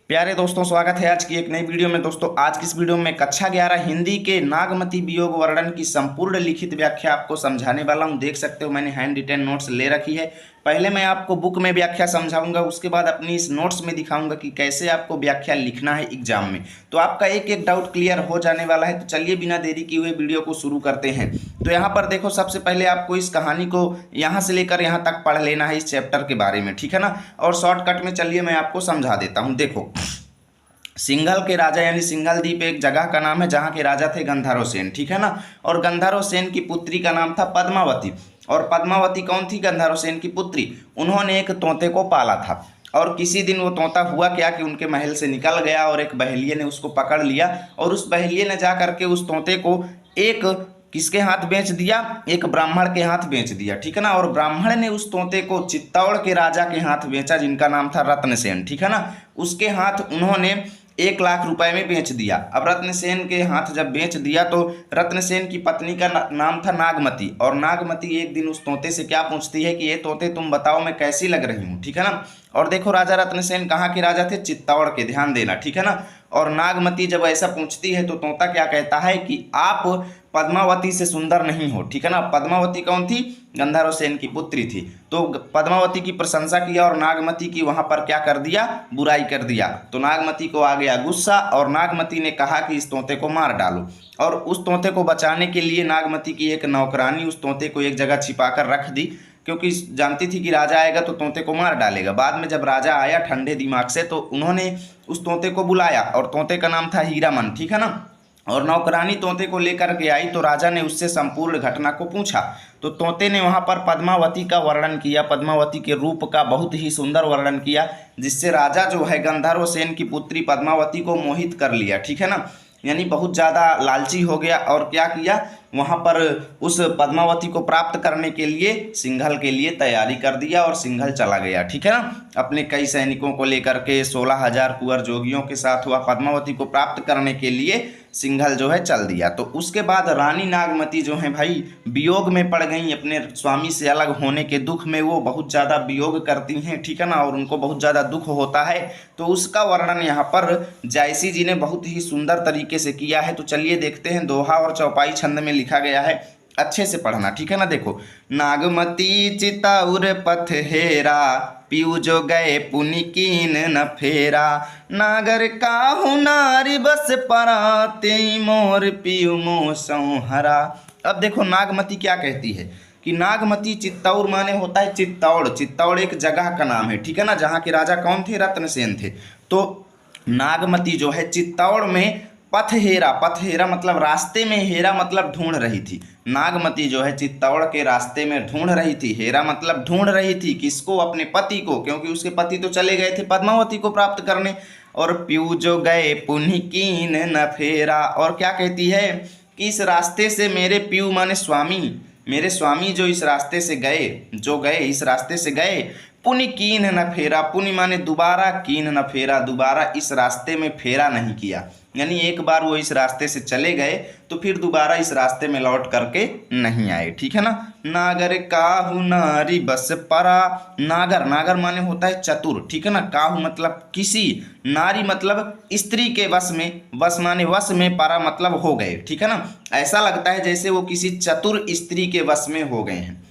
प्यारे दोस्तों, स्वागत है आज की एक नई वीडियो में। दोस्तों, आज की इस वीडियो में कक्षा 11 हिंदी के नागमती वियोग वर्णन की संपूर्ण लिखित व्याख्या आपको समझाने वाला हूं। देख सकते हो मैंने हैंड रिटेन नोट्स ले रखी है। पहले मैं आपको बुक में व्याख्या समझाऊंगा, उसके बाद अपनी इस नोट्स में दिखाऊंगा कि कैसे आपको व्याख्या लिखना है एग्जाम में। तो आपका एक एक डाउट क्लियर हो जाने वाला है। तो चलिए बिना देरी किए हुए वीडियो को शुरू करते हैं। तो यहाँ पर देखो, सबसे पहले आपको इस कहानी को यहाँ से लेकर यहाँ तक पढ़ लेना है, इस चैप्टर के बारे में, ठीक है ना। और शॉर्टकट में चलिए मैं आपको समझा देता हूँ। देखो, सिंघल के राजा यानी सिंघल द्वीप एक जगह का नाम है जहाँ के राजा थे गंधर्व सेन, ठीक है ना। और गंधर्व सेन की पुत्री का नाम था पद्मावती। और पद्मावती कौन थी? गंधर्व सेन की पुत्री। उन्होंने एक तोते को पाला था और किसी दिन वो तोता हुआ क्या कि उनके महल से निकल गया और एक बहेलिये ने उसको पकड़ लिया और उस बहेलिये ने जा करके उस तोते को एक किसके हाथ बेच दिया? एक ब्राह्मण के हाथ बेच दिया, ठीक है ना। और ब्राह्मण ने उस तोते को चित्तौड़ के राजा के हाथ बेचा जिनका नाम था रत्नसेन, ठीक है ना। उसके हाथ उन्होंने 1 लाख रुपए में बेच दिया। अब रत्नसेन के हाथ जब बेच दिया तो रत्नसेन की पत्नी का नाम था नागमती। और नागमती एक दिन उस तोते से क्या पूछती है कि ये तोते तुम बताओ मैं कैसी लग रही हूँ, ठीक है ना। और देखो, राजा रत्नसेन कहाँ के राजा थे? चित्तौड़ के, ध्यान देना, ठीक है ना। और नागमती जब ऐसा पूछती है तो तोता क्या कहता है कि आप पद्मावती से सुंदर नहीं हो, ठीक है ना। पद्मावती कौन थी? गंधर्व सेन की पुत्री थी। तो पद्मावती की प्रशंसा किया और नागमती की वहां पर क्या कर दिया? बुराई कर दिया। तो नागमती को आ गया गुस्सा और नागमती ने कहा कि इस तोते को मार डालो। और उस तोते को बचाने के लिए नागमती की एक नौकरानी उस तोते को एक जगह छिपाकर रख दी, क्योंकि जानती थी कि राजा आएगा तो तोते को मार डालेगा। बाद में जब राजा आया ठंडे दिमाग से तो उन्होंने उस तोते को बुलाया और तोते का नाम था हीरामन, ठीक है ना। और नौकरानी तोते को लेकर के आई तो राजा ने उससे संपूर्ण घटना को पूछा। तो तोते ने वहां पर पद्मावती का वर्णन किया, पद्मावती के रूप का बहुत ही सुंदर वर्णन किया, जिससे राजा जो है गंधर्व सेन की पुत्री पद्मावती को मोहित कर लिया, ठीक है ना। यानी बहुत ज़्यादा लालची हो गया और क्या किया, वहां पर उस पद्मावती को प्राप्त करने के लिए सिंघल के लिए तैयारी कर दिया और सिंघल चला गया, ठीक है ना। अपने कई सैनिकों को लेकर के 16,000 कुंवर जोगियों के साथ हुआ पद्मावती को प्राप्त करने के लिए सिंघल जो है चल दिया। तो उसके बाद रानी नागमती जो है भाई वियोग में पड़ गई, अपने स्वामी से अलग होने के दुख में वो बहुत ज़्यादा वियोग करती हैं, ठीक है ना। और उनको बहुत ज़्यादा दुख होता है। तो उसका वर्णन यहाँ पर जायसी जी ने बहुत ही सुंदर तरीके से किया है। तो चलिए देखते हैं। दोहा और चौपाई छंद में लिखा गया है, अच्छे से पढ़ना, ठीक है ना। देखो, नागमती चितौर पथ हेरा, पीऊ जो गए पुनि कीन न फेरा, नागर काहू नारी बस पराते, मोर पीऊ मोसौ हरा। अब देखो, नागमती क्या कहती है कि नागमती चित्तौर माने होता है चित्तौड़। चित्तौड़ एक जगह का नाम है, ठीक है ना, जहाँ के राजा कौन थे? रत्नसेन थे। तो नागमती जो है चित्तौड़ में पथ हेरा, पथ हेरा मतलब रास्ते में, हेरा मतलब ढूंढ रही थी। नागमती जो है चित्तौड़ के रास्ते में ढूंढ रही थी। हेरा मतलब ढूंढ रही थी किसको? अपने पति को, क्योंकि उसके पति तो चले गए थे पद्मावती को प्राप्त करने। और पीऊ जो गए पुनि कीन न फेरा, और क्या कहती है कि इस रास्ते से मेरे पीऊ माने स्वामी, मेरे स्वामी जो इस रास्ते से गए, जो गए इस रास्ते से गए, पुनि कीन न फेरा, पुनि माने दोबारा, कीन न फेरा, दोबारा इस रास्ते में फेरा नहीं किया। यानी एक बार वो इस रास्ते से चले गए तो फिर दोबारा इस रास्ते में लौट करके नहीं आए, ठीक है ना। नागर काहू नारी बस परा, नागर, नागर माने होता है चतुर, ठीक है ना। काहू मतलब किसी, नारी मतलब स्त्री के वश में, वश माने वश में, परा मतलब हो गए, ठीक है ना। ऐसा लगता है जैसे वो किसी चतुर स्त्री के वश में हो गए हैं।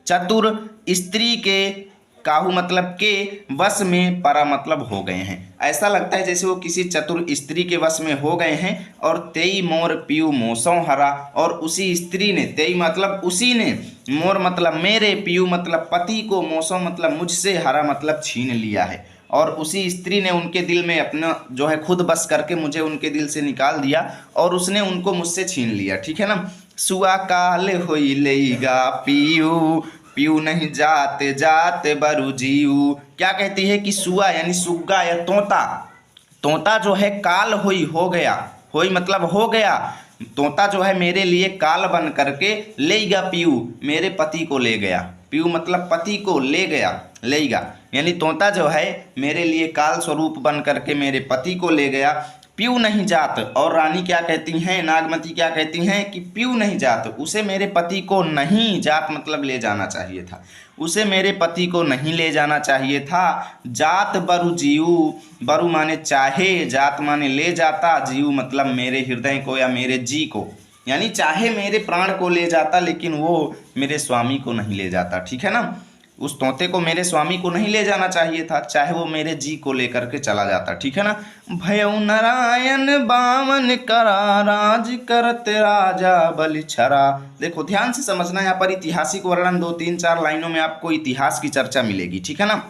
चतुर स्त्री के, काहू मतलब के, वश में, परा मतलब हो गए हैं। ऐसा लगता है जैसे वो किसी चतुर स्त्री के वश में हो गए हैं। और तेई मोर पीऊ मोसौ हरा, और उसी स्त्री ने, तेई मतलब उसी ने, मोर मतलब मेरे, पीऊ मतलब पति को, मोसौ मतलब मुझसे, हरा मतलब छीन लिया है। और उसी स्त्री ने उनके दिल में अपना जो है खुद बस करके मुझे उनके दिल से निकाल दिया और उसने उनको मुझसे छीन लिया, ठीक है ना। सुआ काल होई लेगा पीऊ, पीऊ नहीं जाते जाते बरु जीऊ। क्या कहती है कि सुआ यानी सुग्गा या तोता, तोता जो है काल होई, हो गया, होई मतलब हो गया, तोता जो है मेरे लिए काल बन करके लेगा पीऊ, मेरे पति को ले गया। पीऊ मतलब पति को ले गया, लेगा, यानी तोता जो है मेरे लिए काल स्वरूप बन करके मेरे पति को ले गया। प्यू नहीं जात। और रानी क्या कहती हैं, नागमती क्या कहती हैं कि प्यू नहीं जात, उसे मेरे पति को नहीं, जात मतलब ले जाना चाहिए था, उसे मेरे पति को नहीं ले जाना चाहिए था। जात बरु जीऊ, बरु माने चाहे, जात माने ले जाता, जीऊ मतलब मेरे हृदय को या मेरे जी को, यानी चाहे मेरे प्राण को ले जाता लेकिन वो मेरे स्वामी को नहीं ले जाता। ठीक है ना, उस तोते को मेरे स्वामी को नहीं ले जाना चाहिए था, चाहे वो मेरे जी को लेकर के चला जाता। ठीक है ना। भयउ नारायण बामन करा, राज करत राजा बलि छरा। देखो ध्यान से समझना, यहाँ पर ऐतिहासिक वर्णन 2-3-4 लाइनों में आपको इतिहास की चर्चा मिलेगी। ठीक है ना।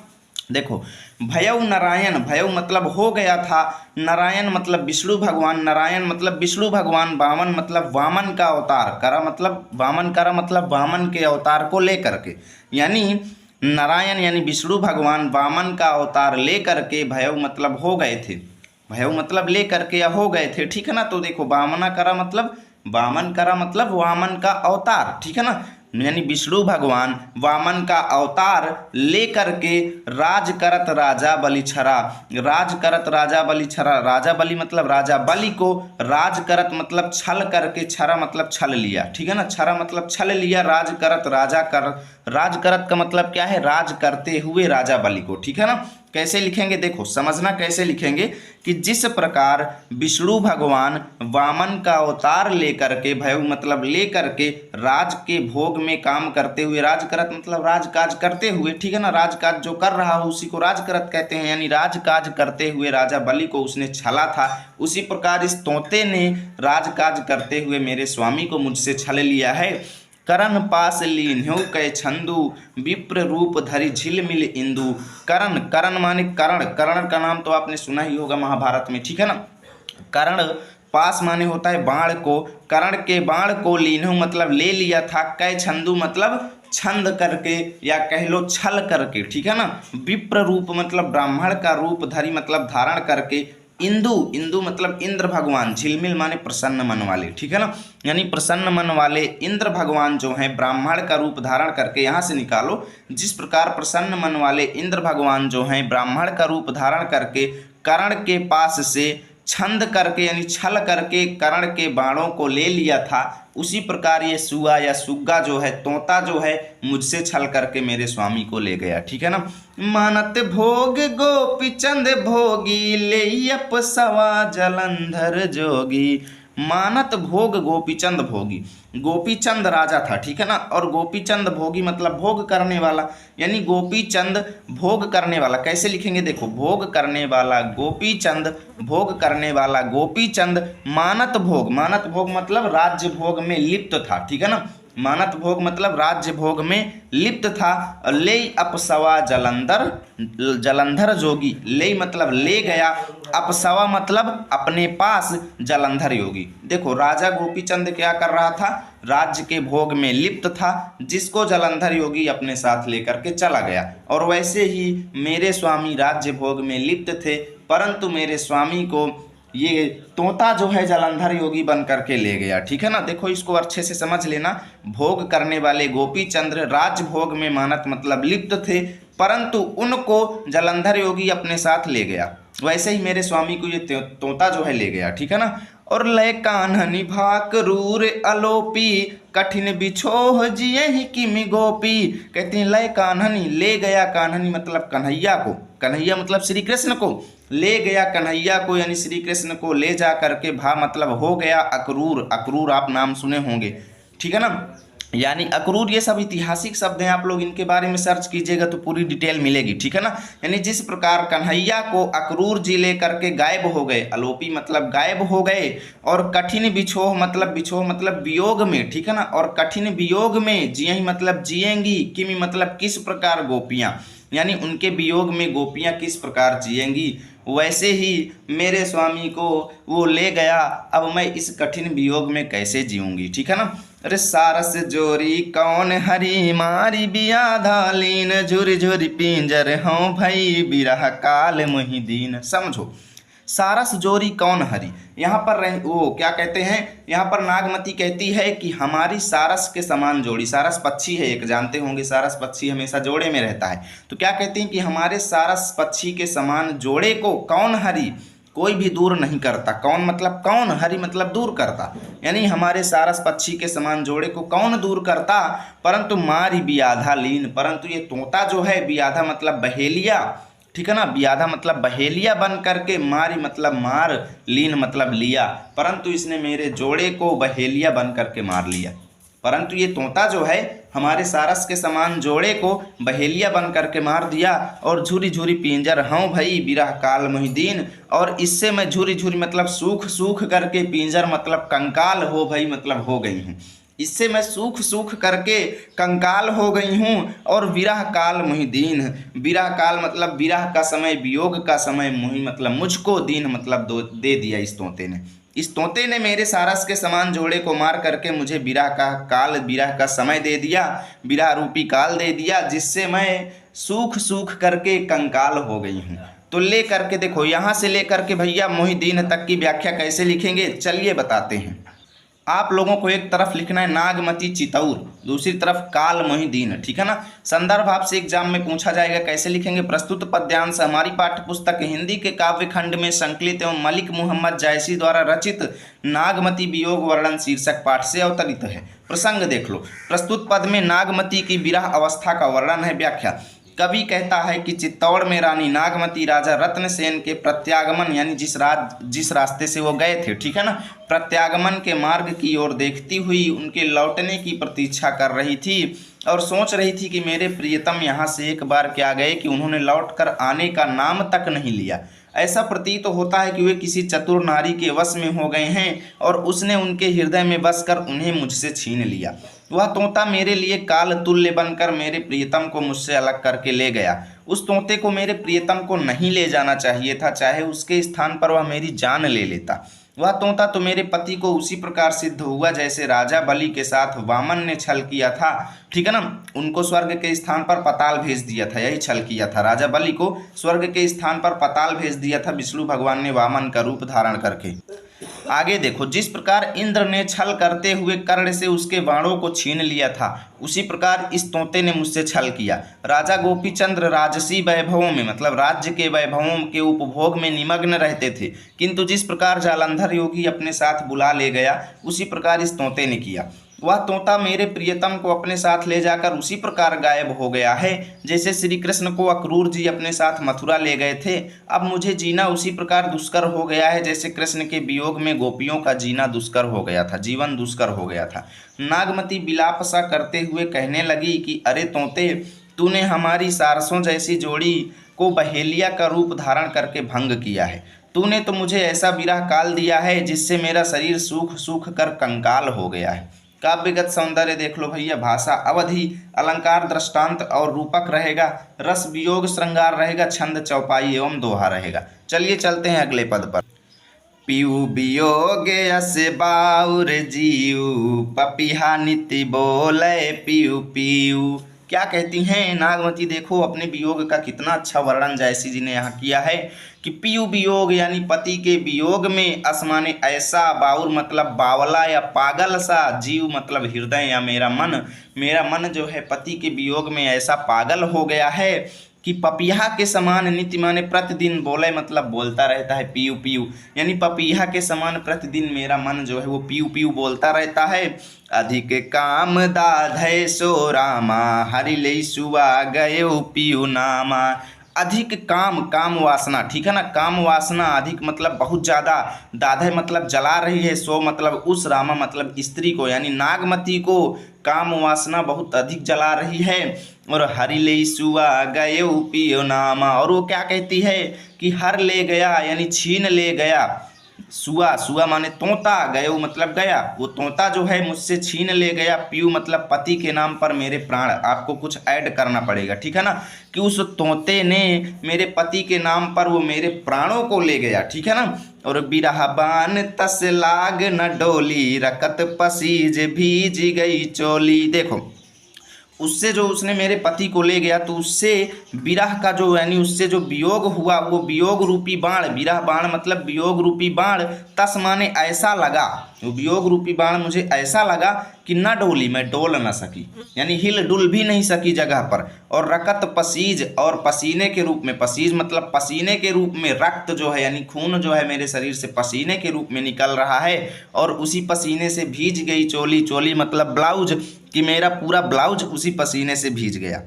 देखो भयउ नारायण, भयउ मतलब हो गया था, नारायण मतलब विष्णु भगवान, नारायण मतलब विष्णु भगवान, वामन मतलब वामन का अवतार, करा मतलब वामन, करा मतलब वामन के अवतार को लेकर के, यानी नारायण यानी विष्णु भगवान वामन का अवतार लेकर के, भयउ मतलब हो गए थे, भयउ मतलब ले करके या हो गए थे। ठीक है ना। तो देखो वामना करा मतलब वामन, करा मतलब वामन का अवतार। ठीक है ना, यानी विष्णु भगवान वामन का अवतार ले करके राज करत राजा बलि छरा, राज करत राजा बलि छरा, राजा बलि मतलब राजा बलि को, राज करत मतलब छल करके, छरा मतलब छल लिया। ठीक है ना, छरा मतलब छल लिया, राज करत राजा कर, राज करत का मतलब क्या है, राज करते हुए राजा बलि को। ठीक है ना। कैसे लिखेंगे, देखो समझना कैसे लिखेंगे कि जिस प्रकार विष्णु भगवान वामन का अवतार लेकर के, भयउ मतलब लेकर के, राज के भोग में काम करते हुए, राज करत मतलब राजकाज करते हुए, ठीक है ना, राजकाज जो कर रहा हो उसी को राजकरत कहते हैं, यानी राजकाज करते हुए राजा बलि को उसने छला था, उसी प्रकार इस तोते ने राजकाज करते हुए मेरे स्वामी को मुझसे छल लिया है। करण पास लीन्ह्यो कै छंदू, विप्र रूप धरि झिलमिल इंदु। करण, करण माने करण, करण का नाम तो आपने सुना ही होगा महाभारत में। ठीक है ना। करण पास माने होता है बाण को, करण के बाण को, लीन्ह्यो मतलब ले लिया था, कै छंदू मतलब छंद करके या कह लो छल करके। ठीक है ना। विप्र रूप मतलब ब्राह्मण का रूप, धरि मतलब धारण करके, इंदु, इंदु मतलब इंद्र भगवान, झिलमिल माने प्रसन्न मन वाले। ठीक है ना, यानी प्रसन्न मन वाले इंद्र भगवान जो हैं ब्राह्मण का रूप धारण करके, यहाँ से निकालो, जिस प्रकार प्रसन्न मन वाले इंद्र भगवान जो हैं ब्राह्मण का रूप धारण करके कर्ण के पास से छंद करके यानी छल करके कर्ण के बाणों को ले लिया था, उसी प्रकार ये सुआ या सुग्गा जो है, तोता जो है, मुझसे छल करके मेरे स्वामी को ले गया। ठीक है ना। मानत भोग गोपी चंद भोगी, ले अपसवा जलंधर जोगी। मानत भोग गोपीचंद भोगी, गोपीचंद राजा था। ठीक है ना। और गोपीचंद भोगी मतलब भोग करने वाला, यानी गोपीचंद भोग करने वाला। कैसे लिखेंगे, देखो भोग करने वाला गोपीचंद, भोग करने वाला गोपीचंद, मानत भोग, मानत भोग मतलब राज्य भोग में लिप्त था। ठीक है ना। मानत भोग मतलब राज्य भोग में लिप्त था। ले अपसवा जलंधर, जलंधर जोगी, ले मतलब ले गया, अपसवा मतलब अपने पास, जलंधर योगी। देखो राजा गोपीचंद क्या कर रहा था, राज्य के भोग में लिप्त था, जिसको जलंधर योगी अपने साथ लेकर के चला गया। और वैसे ही मेरे स्वामी राज्य भोग में लिप्त थे, परंतु मेरे स्वामी को ये तोता जो है जलंधर योगी बन करके ले गया। ठीक है ना। देखो इसको अच्छे से समझ लेना, भोग करने वाले गोपी चंद्र राज भोग में मानत मतलब लिप्त थे, परंतु उनको जलंधर योगी अपने साथ ले गया। वैसे ही मेरे स्वामी को ये तोता जो है ले गया। ठीक है ना। और लय कान्हनि भाक रूर अलोपी, कठिन बिछोह जियहि किमि गोपी। कहते हैं लय कान्हनि, ले गया, कान्हनि मतलब कन्हैया को, कन्हैया मतलब श्री कृष्ण को, ले गया कन्हैया को यानी श्री कृष्ण को ले जा करके, भा मतलब हो गया, अक्रूर, अक्रूर आप नाम सुने होंगे। ठीक है ना। यानी अक्रूर, ये सब ऐतिहासिक शब्द हैं, आप लोग इनके बारे में सर्च कीजिएगा तो पूरी डिटेल मिलेगी। ठीक है ना। यानी जिस प्रकार कन्हैया को अक्रूर जी ले करके गायब हो गए, अलोपी मतलब गायब हो गए, और कठिन बिछोह मतलब वियोग में। ठीक है ना। और कठिन वियोग में, जियहि मतलब जिएंगी, किमि मतलब किस प्रकार, गोपियां, यानी उनके वियोग में गोपियां किस प्रकार जिएंगी, वैसे ही मेरे स्वामी को वो ले गया, अब मैं इस कठिन वियोग में कैसे जीऊंगी। ठीक है ना। अरे सारस जोरी कौन हरी, मारी बिया धालीन, झुरी झुरी पिंजर हों भई, बिरह काल मुहि दीन। समझो, सारस जोरी कौन हरी, यहाँ पर वो क्या कहते हैं, यहाँ पर नागमती कहती है कि हमारी सारस के समान जोड़ी, सारस पक्षी है एक, जानते होंगे सारस पक्षी हमेशा जोड़े में रहता है, तो क्या कहते हैं कि हमारे सारस पक्षी के समान जोड़े को कौन हरी, कोई भी दूर नहीं करता। कौन मतलब कौन, हरि मतलब दूर करता, यानी हमारे सारस पक्षी के समान जोड़े को कौन दूर करता, परंतु मारी बियाधा लीन। परंतु ये तोता जो है, बियाधा मतलब बहेलिया, ठीक है ना, बियाधा मतलब बहेलिया बन करके, मारी मतलब मार, लीन मतलब लिया, परंतु इसने मेरे जोड़े को बहेलिया बन करके मार लिया। परंतु ये तोता जो है हमारे सारस के समान जोड़े को बहेलिया बन करके मार दिया। और झुरी झुरी पिंजर हूँ भई बिरह काल मोहिदीन, और इससे मैं झुरी झुरी मतलब सूख सूख करके, पिंजर मतलब कंकाल हो भई मतलब हो गई हूँ, इससे मैं सूख सूख करके कंकाल हो गई हूँ। और विरह काल मुहिदीन, विरह काल मतलब विरह का समय, वियोग का समय, मुहि मतलब मुझको, दीन मतलब दे दिया इस तोते ने। इस तोते ने मेरे सारस के समान जोड़े को मार करके मुझे विरह का काल, विरह का समय दे दिया, विरह रूपी काल दे दिया, जिससे मैं सूख सूख करके कंकाल हो गई हूँ। तो ले करके देखो, यहाँ से ले करके भैया मोहिदीन तक की व्याख्या कैसे लिखेंगे, चलिए बताते हैं। आप लोगों को एक तरफ लिखना है नागमती चितौर, दूसरी तरफ काल मोहिदीन, ठीक है ना। संदर्भ आपसे एग्जाम में पूछा जाएगा, कैसे लिखेंगे। प्रस्तुत पद्यांश हमारी पाठ्य पुस्तक हिंदी के काव्य खंड में संकलित एवं मलिक मोहम्मद जायसी द्वारा रचित नागमती वियोग वर्णन शीर्षक पाठ से अवतरित है। प्रसंग देख लो। प्रस्तुत पद में नागमती की विरह अवस्था का वर्णन है। व्याख्या। कवि कहता है कि चित्तौड़ में रानी नागमती राजा रत्नसेन के प्रत्यागमन, यानी जिस रास्ते से वो गए थे, ठीक है ना, प्रत्यागमन के मार्ग की ओर देखती हुई उनके लौटने की प्रतीक्षा कर रही थी और सोच रही थी कि मेरे प्रियतम यहाँ से एक बार क्या गए कि उन्होंने लौटकर आने का नाम तक नहीं लिया। ऐसा प्रतीत होता है कि वे किसी चतुर नारी के वश में हो गए हैं और उसने उनके हृदय में बसकर उन्हें मुझसे छीन लिया। वह तोता मेरे लिए काल तुल्य बनकर मेरे प्रियतम को मुझसे अलग करके ले गया। उस तोते को मेरे प्रियतम को नहीं ले जाना चाहिए था, चाहे उसके स्थान पर वह मेरी जान ले लेता। वह तोता तो मेरे पति को उसी प्रकार सिद्ध हुआ जैसे राजा बलि के साथ वामन ने छल किया था, ठीक है ना, उनको स्वर्ग के स्थान पर पताल भेज दिया था, यही छल किया था। राजा बलि को स्वर्ग के स्थान पर पताल भेज दिया था विष्णु भगवान ने वामन का रूप धारण करके। आगे देखो, जिस प्रकार इंद्र ने छल करते हुए कर्ण से उसके बाणों को छीन लिया था, उसी प्रकार इस तोते ने मुझसे छल किया। राजा गोपीचंद्र राजसी वैभवों में मतलब राज्य के वैभवों के उपभोग में निमग्न रहते थे, किंतु जिस प्रकार जालंधर योगी अपने साथ बुला ले गया, उसी प्रकार इस तोते ने किया। वह तोता मेरे प्रियतम को अपने साथ ले जाकर उसी प्रकार गायब हो गया है जैसे श्री कृष्ण को अक्रूर जी अपने साथ मथुरा ले गए थे। अब मुझे जीना उसी प्रकार दुष्कर हो गया है जैसे कृष्ण के वियोग में गोपियों का जीना दुष्कर हो गया था, जीवन दुष्कर हो गया था। नागमती विलाप सा करते हुए कहने लगी कि अरे तोते, तूने हमारी सारसों जैसी जोड़ी को बहेलिया का रूप धारण करके भंग किया है। तूने तो मुझे ऐसा विरह काल दिया है जिससे मेरा शरीर सूख सूख कर कंकाल हो गया है। काव्यगत सौंदर्य देख लो भैया, भाषा अवधि, अलंकार दृष्टांत और रूपक रहेगा, रस वियोग श्रृंगार रहेगा, छंद चौपाई एवं दोहा रहेगा। चलिए चलते हैं अगले पद पर। पीऊ वियोग यस बाउर जीव, पपिहा निति बोले पीऊ पीऊ। क्या कहती हैं नागमती, देखो अपने वियोग का कितना अच्छा वर्णन जायसी जी ने यहाँ किया है कि पीयू वियोग यानी पति के वियोग में, असमाने ऐसा, बाउर मतलब बावला या पागल सा, जीव मतलब हृदय या मेरा मन जो है पति के वियोग में ऐसा पागल हो गया है कि पपीहा के समान, नित्य माने प्रतिदिन, बोले मतलब बोलता रहता है, पीयू पीयू यानी पपीहा के समान प्रतिदिन मेरा मन जो है वो पीयू पीयू बोलता रहता है। अधिक काम दाधय सो रामा, हरि ले सुआ गयो पीयू नामा। अधिक काम, काम वासना, ठीक है ना, काम वासना अधिक मतलब बहुत ज़्यादा, दाधे मतलब जला रही है, सो मतलब उस, रामा मतलब स्त्री को यानी नागमती को काम वासना बहुत अधिक जला रही है। और हरि ले सुआ गयो पियो नामा, और वो क्या कहती है कि हर ले गया यानी छीन ले गया, सुआ, सुआ माने तोता, गयो मतलब गया, वो तोता जो है मुझसे छीन ले गया, पीयू मतलब पति के नाम पर मेरे प्राण, आपको कुछ ऐड करना पड़ेगा, ठीक है ना, कि उस तोते ने मेरे पति के नाम पर वो मेरे प्राणों को ले गया, ठीक है ना। और बिरहबान तस लाग न डोली, रकत पसीज भीज गई चोली। देखो उससे जो उसने मेरे पति को ले गया, तो उससे विरह का जो यानी उससे जो वियोग हुआ, वो वियोग रूपी बाण, विरह बाण मतलब वियोग रूपी बाण, तस माने ऐसा लगा, वो वियोग रूपी बाण मुझे ऐसा लगा कि न डोली, मैं डोल न सकी, यानी हिल डुल भी नहीं सकी जगह पर। और रकत पसीज, और पसीने के रूप में, पसीज मतलब पसीने के रूप में, रक्त जो है यानी खून जो है मेरे शरीर से पसीने के रूप में निकल रहा है, और उसी पसीने से भीज गई चोली, चोली मतलब ब्लाउज, कि मेरा पूरा ब्लाउज उसी पसीने से भीज गया।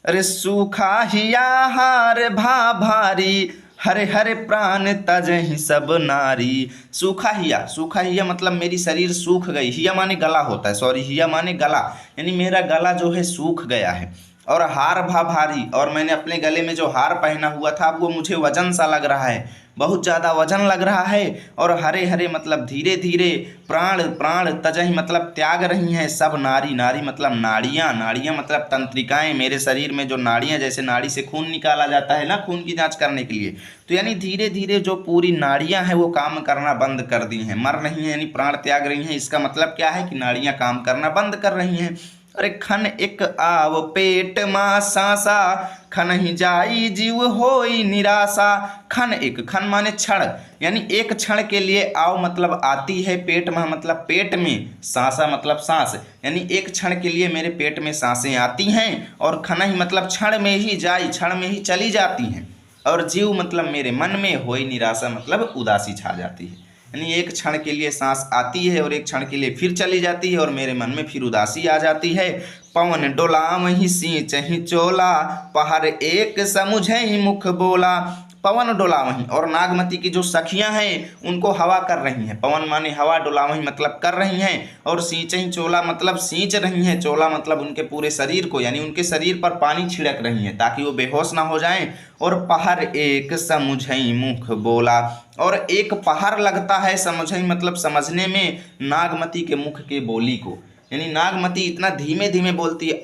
अरे सूखा हिया हार भा भारी, हरे हरे प्राण तजहि सब नारी। सूखा हिया, सूखा हिया मतलब मेरी शरीर सूख गई, हिया माने गला होता है, सॉरी हिया माने गला, यानी मेरा गला जो है सूख गया है। और हार भा भारी, और मैंने अपने गले में जो हार पहना हुआ था वो मुझे वजन सा लग रहा है, बहुत ज़्यादा वजन लग रहा है। और हरे हरे मतलब धीरे धीरे, प्राण प्राण तजहि मतलब त्याग रही हैं सब नारी, नारी मतलब नाड़ियाँ, नाड़ियाँ मतलब तंत्रिकाएं, मेरे शरीर में जो नाड़ियाँ, जैसे नाड़ी से खून निकाला जाता है ना खून की जांच करने के लिए, तो यानी धीरे धीरे जो पूरी नाड़ियाँ हैं वो काम करना बंद कर दी हैं, मर रही हैं यानी प्राण त्याग रही हैं। इसका मतलब क्या है कि नाड़ियाँ काम करना बंद कर रही हैं। अरे खन एक आव पेट माँ सांसा, खन ही जाई जीव होई निराशा। खन एक, खन माने क्षण, यानी एक क्षण के लिए, आव मतलब आती है, पेट माँ मतलब पेट में, सांसा मतलब सांस, यानी एक क्षण के लिए मेरे पेट में सांसें आती हैं। और खन ही मतलब क्षण में ही, जाई क्षण में ही चली जाती हैं। और जीव मतलब मेरे मन में, होई निराशा मतलब उदासी छा जाती है, यानी एक क्षण के लिए सांस आती है और एक क्षण के लिए फिर चली जाती है और मेरे मन में फिर उदासी आ जाती है। पवन डोलाम ही सींच ही चोला, पहर एक समुझे ही मुख बोला। पवन डोलावही, और नागमती की जो सखियां हैं उनको हवा कर रही हैं, पवन माने हवा, डोलावही मतलब कर रही हैं, और सींच ही चोला मतलब सींच रही हैं, चोला मतलब उनके पूरे शरीर को, यानी उनके शरीर पर पानी छिड़क रही हैं ताकि वो बेहोश ना हो जाएं। और पहर एक समझई मुख बोला, और एक पहर लगता है, समझई मतलब समझने में, नागमती के मुख के बोली को, यानी नागमती इतना धीमे धीमे बोलती है,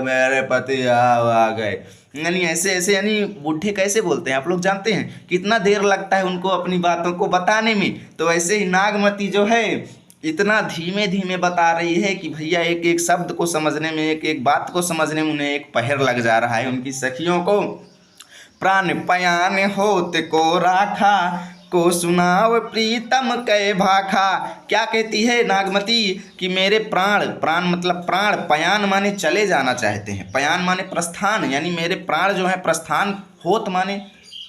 मेरे पति आ गए, यानी ऐसे ऐसे, यानी बूढ़े कैसे बोलते हैं आप लोग जानते हैं, कितना देर लगता है उनको अपनी बातों को बताने में। तो ऐसे ही नागमती जो है इतना धीमे धीमे बता रही है कि भैया एक एक शब्द को समझने में, एक एक बात को समझने में उन्हें एक पहर लग जा रहा है उनकी सखियों को। प्राण पयान होत को राखा, को सुनाव प्रीतम कै भाखा। क्या कहती है नागमती कि मेरे प्राण, प्राण मतलब प्राण, पयान माने चले जाना चाहते हैं, पयान माने प्रस्थान, यानी मेरे प्राण जो है प्रस्थान, होत माने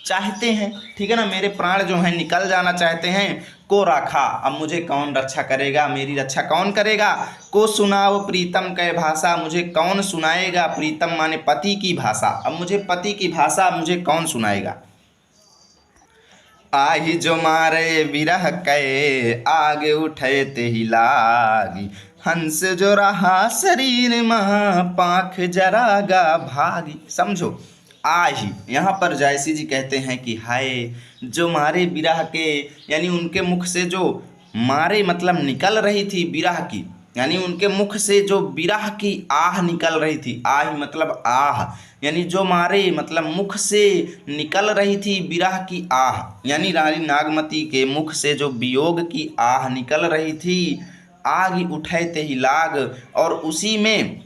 चाहते हैं, ठीक है ना, मेरे प्राण जो हैं निकल जाना चाहते हैं। को राखा, अब मुझे कौन रक्षा करेगा, मेरी रक्षा कौन करेगा। को सुनाओ प्रीतम कै भाषा, मुझे कौन सुनाएगा, प्रीतम माने पति की भाषा, अब मुझे पति की भाषा मुझे कौन सुनाएगा। आही जो मारे विरह कै, आगे उठे ते ही लागी, हंस जो रहा शरीर महा, पाख जरागा भागी। समझो, आही, यहाँ पर जायसी जी कहते हैं कि हाय, जो मारे विरह के, यानी उनके मुख से जो मारे मतलब निकल रही थी विरह की, यानी उनके मुख से जो विरह की आह निकल रही थी, आह मतलब आह, यानी जो मारे मतलब मुख से निकल रही थी विरह की आह, यानी रानी नागमती के मुख से जो वियोग की आह निकल रही थी, आग उठे ते ही लाग, और उसी में,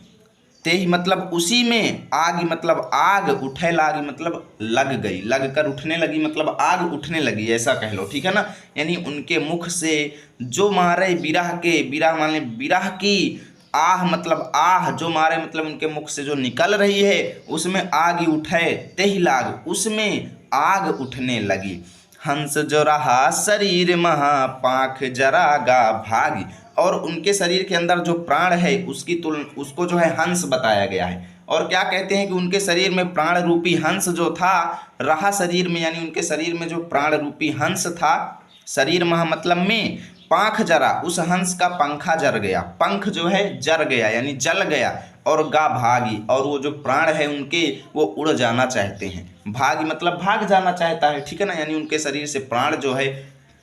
ते ही मतलब उसी में, आग मतलब आग, उठे लागी मतलब लग गई, लग कर उठने लगी मतलब आग उठने लगी, ऐसा कह लो, ठीक है ना। यानी उनके मुख से जो मारे विरह के, विरह माने विरह की आह मतलब आह, जो मारे मतलब उनके मुख से जो निकल रही है उसमें आग उठे ते ही लाग, उसमें आग उठने लगी। हंस जो रहा शरीर महा, पाख जरागा भागी, और उनके शरीर के अंदर जो प्राण है उसकी उसको जो है हंस बताया गया है। और क्या कहते हैं कि उनके शरीर में प्राण रूपी हंस जो था, रहा शरीर में, यानी उनके शरीर में जो प्राण रूपी हंस था, शरीर महा मतलब में, पाख जरा, उस हंस का पंखा जर गया, पंख जो है जर गया यानी जल गया, और गा भागी, और वो जो प्राण है उनके वो उड़ जाना चाहते हैं, भागी मतलब भाग जाना चाहता है, ठीक है ना, यानी उनके शरीर से प्राण जो है,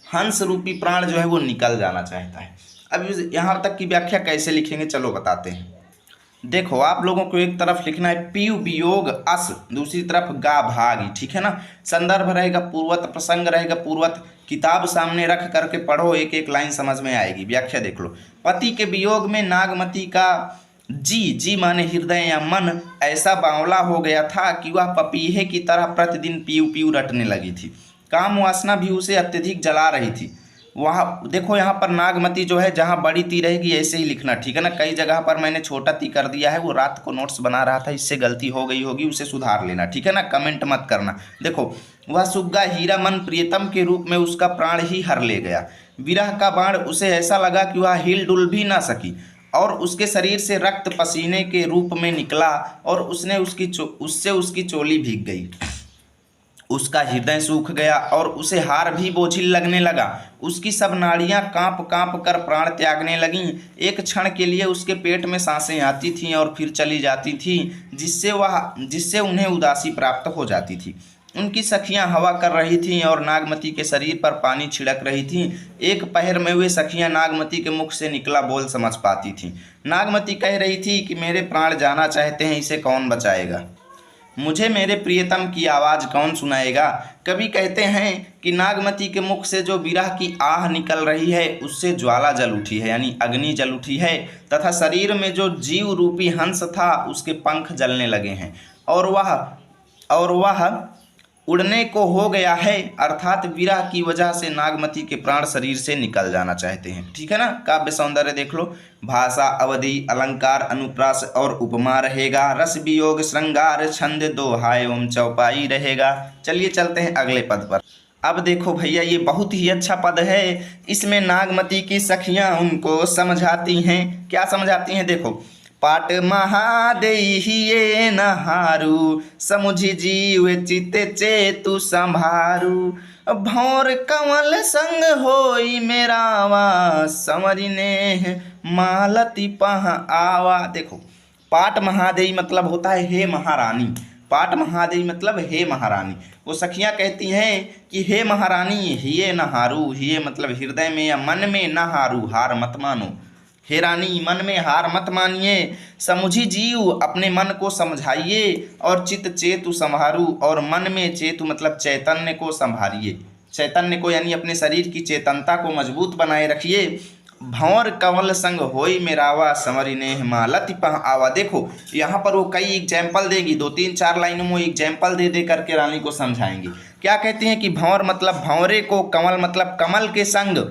हंस रूपी प्राण जो है वो निकल जाना चाहता है। अब यहाँ तक की व्याख्या कैसे लिखेंगे चलो बताते हैं। देखो, आप लोगों को एक तरफ लिखना है पीयू वियोग अस, दूसरी तरफ गा भागी, ठीक है ना। संदर्भ रहेगा पूर्वत, प्रसंग रहेगा पूर्वत, किताब सामने रख करके पढ़ो, एक एक लाइन समझ में आएगी। व्याख्या देख लो। पति के वियोग में नागमती का जी जी माने हृदय या मन ऐसा बावला हो गया था कि वह पपीहे की तरह प्रतिदिन पीऊ पीऊ रटने लगी थी। काम वासना भी उसे अत्यधिक जला रही थी। वहाँ देखो, यहाँ पर नागमती जो है, जहाँ बड़ी ती रहेगी ऐसे ही लिखना, ठीक है ना। कई जगह पर मैंने छोटा ती कर दिया है, वो रात को नोट्स बना रहा था, इससे गलती हो गई होगी, उसे सुधार लेना, ठीक है ना। कमेंट मत करना। देखो, वह सुग्गा हीरा मन प्रियतम के रूप में उसका प्राण ही हर ले गया। विरह का बाण उसे ऐसा लगा कि वह हिल डुल भी ना सकी और उसके शरीर से रक्त पसीने के रूप में निकला और उससे उसकी चोली भीग गई। उसका हृदय सूख गया और उसे हार भी बोझिल लगने लगा। उसकी सब नाड़ियां कांप कांप कर प्राण त्यागने लगीं। एक क्षण के लिए उसके पेट में सांसें आती थीं और फिर चली जाती थीं, जिससे उन्हें उदासी प्राप्त हो जाती थी। उनकी सखियां हवा कर रही थीं और नागमती के शरीर पर पानी छिड़क रही थीं। एक पहर में वे सखियां नागमती के मुख से निकला बोल समझ पाती थीं। नागमती कह रही थी कि मेरे प्राण जाना चाहते हैं, इसे कौन बचाएगा? मुझे मेरे प्रियतम की आवाज़ कौन सुनाएगा? कभी कहते हैं कि नागमती के मुख से जो विरह की आह निकल रही है, उससे ज्वाला जल उठी है, यानी अग्नि जल उठी है, तथा शरीर में जो जीव रूपी हंस था, उसके पंख जलने लगे हैं और वह उड़ने को हो गया है, अर्थात विरह की वजह से नागमती के प्राण शरीर से निकल जाना चाहते हैं, ठीक है ना। काव्य सौंदर्य देख लो। भाषा, अवधि, अलंकार, अनुप्रास और उपमा रहेगा। रस, वियोग, श्रृंगार, छंद, दोहा एवं चौपाई रहेगा। चलिए चलते हैं अगले पद पर। अब देखो भैया, ये बहुत ही अच्छा पद है। इसमें नागमती की सखियां उनको समझाती हैं। क्या समझाती हैं? देखो, पाट महादेहिये नहारू, समुझि जीव चित चेतु संभारू। भौर कमल संग होई मेरावा, समरिने मालती पह आवा। देखो, पाट महादेवी मतलब होता है हे महारानी। पाट महादेवी मतलब हे महारानी। वो सखियां कहती हैं कि हे महारानी, हिये नहारू, हिये मतलब हृदय में या मन में, नहारू हार मत मानो। हे रानी, मन में हार मत मानिए। समुझी जीव, अपने मन को समझाइए। और चित चेतु संभारू, और मन में चेतु मतलब चैतन्य को संभालिए। चैतन्य को यानी अपने शरीर की चेतनता को मजबूत बनाए रखिए। भंवर कंवल संग होई मेरावा, समरिने मालति पह आवा। देखो, यहाँ पर वो कई एग्जाम्पल देगी, 2-3-4 लाइनों में एग्जाम्पल दे दे करके रानी को समझाएंगे। क्या कहती हैं कि भंवर मतलब भंवरे को, कमल मतलब कमल के संग,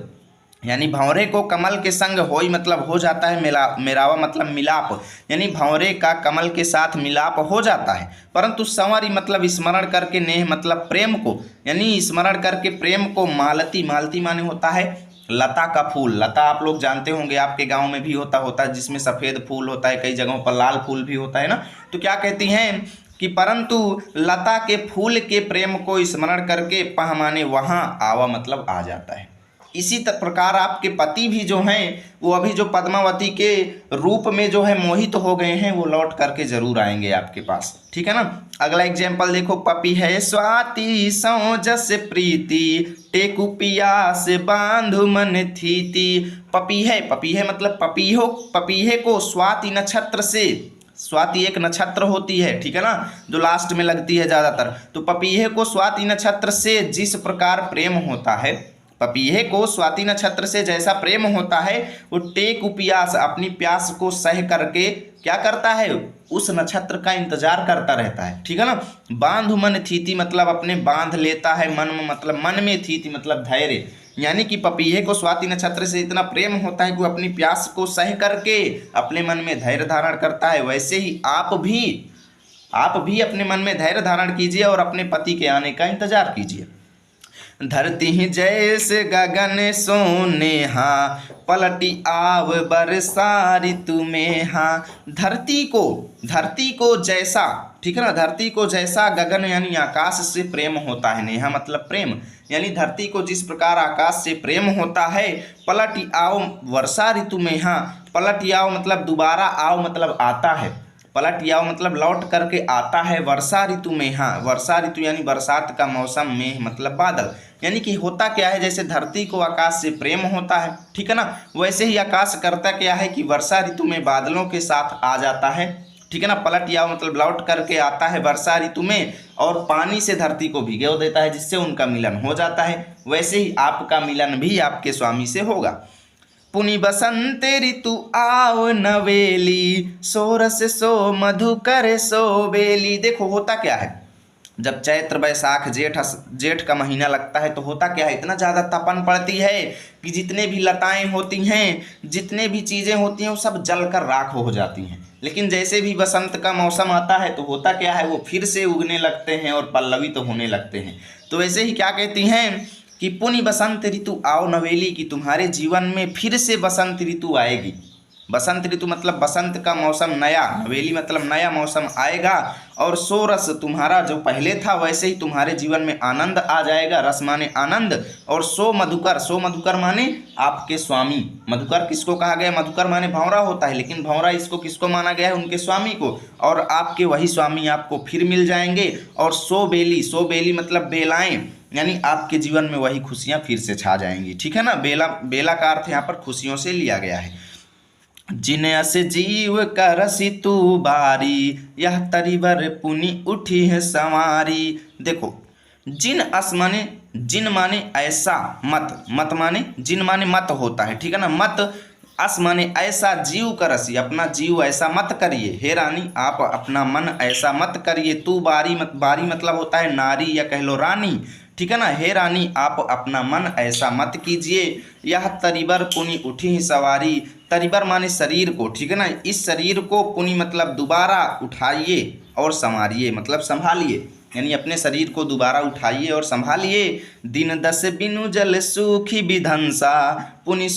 यानी भंवरे को कमल के संग, होई मतलब हो जाता है, मेरावा मतलब मिलाप, यानी भंवरे का कमल के साथ मिलाप हो जाता है। परंतु संवरी मतलब स्मरण करके, नेह मतलब प्रेम को, यानी स्मरण करके प्रेम को। मालती, मालती माने होता है लता का फूल। लता आप लोग जानते होंगे, आपके गांव में भी होता है, जिसमें सफ़ेद फूल होता है, कई जगहों पर लाल फूल भी होता है ना। तो क्या कहती हैं कि परंतु लता के फूल के प्रेम को स्मरण करके पह माने वहाँ, आवा मतलब आ जाता है। इसी प्रकार आपके पति भी जो हैं, वो अभी जो पद्मावती के रूप में जो है मोहित हो गए हैं, वो लौट करके जरूर आएंगे आपके पास, ठीक है ना। अगला एग्जाम्पल देखो, पपी है स्वाति सौ जस प्रीति, टेकु पियास बांधु मन थीति। पपी है मतलब पपीहे को स्वाति नक्षत्र से, स्वाति एक नक्षत्र होती है, ठीक है ना, जो लास्ट में लगती है ज़्यादातर। तो पपीहे को स्वाति नक्षत्र से जिस प्रकार प्रेम होता है, पपीहे को स्वाति नक्षत्र से जैसा प्रेम होता है, वो टेकु पियास अपनी प्यास को सह करके क्या करता है, उस नक्षत्र का इंतजार करता रहता है, ठीक है ना। बांधु मन थीति मतलब अपने बांध लेता है मन में, मतलब मन में, थीति मतलब धैर्य, यानी कि पपीहे को स्वाति नक्षत्र से इतना प्रेम होता है कि वो अपनी प्यास को सह करके अपने मन में धैर्य धारण करता है। वैसे ही आप भी अपने मन में धैर्य धारण कीजिए और अपने पति के आने का इंतजार कीजिए। धरती जैसे गगन सोनेहा, पलटी आव बरसा ऋतु में। हाँ, धरती को जैसा, ठीक है ना, धरती को जैसा गगन यानी आकाश से प्रेम होता है। नेहा मतलब प्रेम, यानी धरती को जिस प्रकार आकाश से प्रेम होता है। पलटी आओ वर्षा ऋतु में। हाँ, पलटी आओ मतलब दोबारा, आओ मतलब आता है, पलट आओ मतलब लौट करके आता है वर्षा ऋतु में। हाँ, वर्षा ऋतु यानी बरसात का मौसम में, मतलब बादल, यानी कि होता क्या है, जैसे धरती को आकाश से प्रेम होता है, ठीक है ना, वैसे ही आकाश करता क्या है कि वर्षा ऋतु में बादलों के साथ आ जाता है, ठीक है ना। पलट आओ मतलब लौट करके आता है वर्षा ऋतु में और पानी से धरती को भिगो देता है, जिससे उनका मिलन हो जाता है। वैसे ही आपका मिलन भी आपके स्वामी से होगा। पुनि बसंत ऋतु आओ नवेली, सोरस सो मधुकर सो बेली। देखो होता क्या है, जब चैत्र बैसाख जेठ का महीना लगता है तो होता क्या है, इतना ज़्यादा तपन पड़ती है कि जितने भी लताएं होती हैं, जितने भी चीज़ें होती हैं वो सब जलकर राख हो जाती हैं। लेकिन जैसे भी बसंत का मौसम आता है तो होता क्या है, वो फिर से उगने लगते हैं और पल्लवित होने लगते हैं। तो वैसे ही क्या कहती हैं कि पुनि बसंत ऋतु आओ नवेली, कि तुम्हारे जीवन में फिर से बसंत ऋतु आएगी। बसंत ऋतु मतलब बसंत का मौसम नया, नवेली मतलब नया मौसम आएगा, और सो रस तुम्हारा जो पहले था वैसे ही तुम्हारे जीवन में आनंद आ जाएगा, रस माने आनंद, और सो मधुकर माने आपके स्वामी। मधुकर किसको कहा गया, मधुकर माने भंवरा होता है, लेकिन भंवरा इसको किसको माना गया है, उनके स्वामी को, और आपके वही स्वामी आपको फिर मिल जाएंगे। और सो बेली मतलब बेलाएं, यानी आपके जीवन में वही खुशियाँ फिर से छा जाएंगी। ठीक है ना, बेला का अर्थ यहाँ पर खुशियों से लिया गया है। जिन्हें से जीव करसी तू बारी, यह तरीबर पुनि उठी है संवारी। देखो जिन अस माने जिन माने ऐसा, मत माने जिन माने मत होता है, ठीक है ना, मत अस माने ऐसा, जीव करसी अपना जीव ऐसा मत करिए, हे रानी आप अपना मन ऐसा मत करिए, तू बारी मतलब होता है नारी या कह लो रानी, ठीक है ना, हे रानी आप अपना मन ऐसा मत कीजिए। यह तरीबर पुनि उठी ही सवारी, तरीबर माने शरीर को, ठीक है ना, इस शरीर को पुनि मतलब दोबारा उठाइए और संवारिए मतलब संभालिए, यानी अपने शरीर को दोबारा उठाइए और संभालिए। दिन दस बिनु जल सूखी विधंसा, पुनि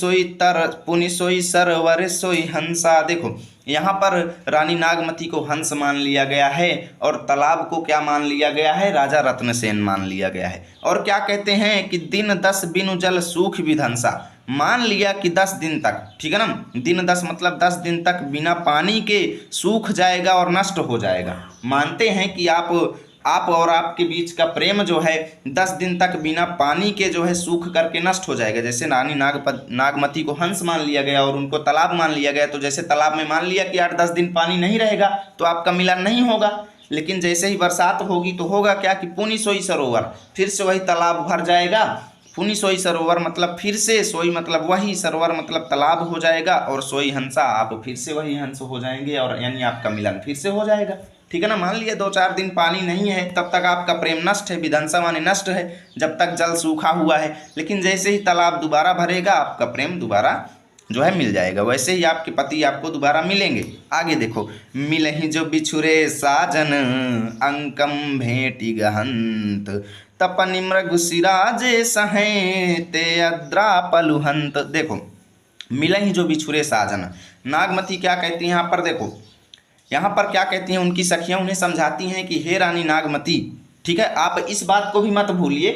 सोई सरवर सोई हंसा। देखो यहाँ पर रानी नागमती को हंस मान लिया गया है और तालाब को क्या मान लिया गया है, राजा रत्नसेन मान लिया गया है। और क्या कहते हैं कि दिन 10 बिनु जल सूख विधंसा, मान लिया कि 10 दिन तक, ठीक है ना, दिन 10 मतलब 10 दिन तक बिना पानी के सूख जाएगा और नष्ट हो जाएगा। मानते हैं कि आप और आपके बीच का प्रेम जो है 10 दिन तक बिना पानी के जो है सूख करके नष्ट हो जाएगा। जैसे रानी नागमती को हंस मान लिया गया और उनको तालाब मान लिया गया, तो जैसे तालाब में मान लिया कि 8-10 दिन पानी नहीं रहेगा तो आपका मिलन नहीं होगा, लेकिन जैसे ही बरसात होगी तो होगा क्या कि पुनि सोई सरोवर, फिर से वही तालाब भर जाएगा। पुनि सोई सरोवर मतलब फिर से, सोई मतलब वही, सरोवर मतलब तालाब हो जाएगा, और सोई हंसा आप फिर से वही हंस हो जाएंगे, और यानी आपका मिलन फिर से हो जाएगा। ठीक है ना, मान लिया 2-4 दिन पानी नहीं है तब तक आपका प्रेम नष्ट है, विधंसा माने नष्ट है, जब तक जल सूखा हुआ है, लेकिन जैसे ही तालाब दोबारा भरेगा आपका प्रेम दोबारा जो है मिल जाएगा। वैसे ही आपके पति आपको दोबारा मिलेंगे। आगे देखो, मिलहि जो बिछुरे साजन, अंकम भेटी गहंत, तपनि मृग सिराजे सहें, ते अद्रा पलुहंत। देखो मिलहि जो बिछुरे साजन, नागमती क्या कहती हैं यहाँ पर, देखो यहाँ पर क्या कहती हैं, उनकी सखियाँ उन्हें समझाती हैं कि हे रानी नागमती, ठीक है, आप इस बात को भी मत भूलिए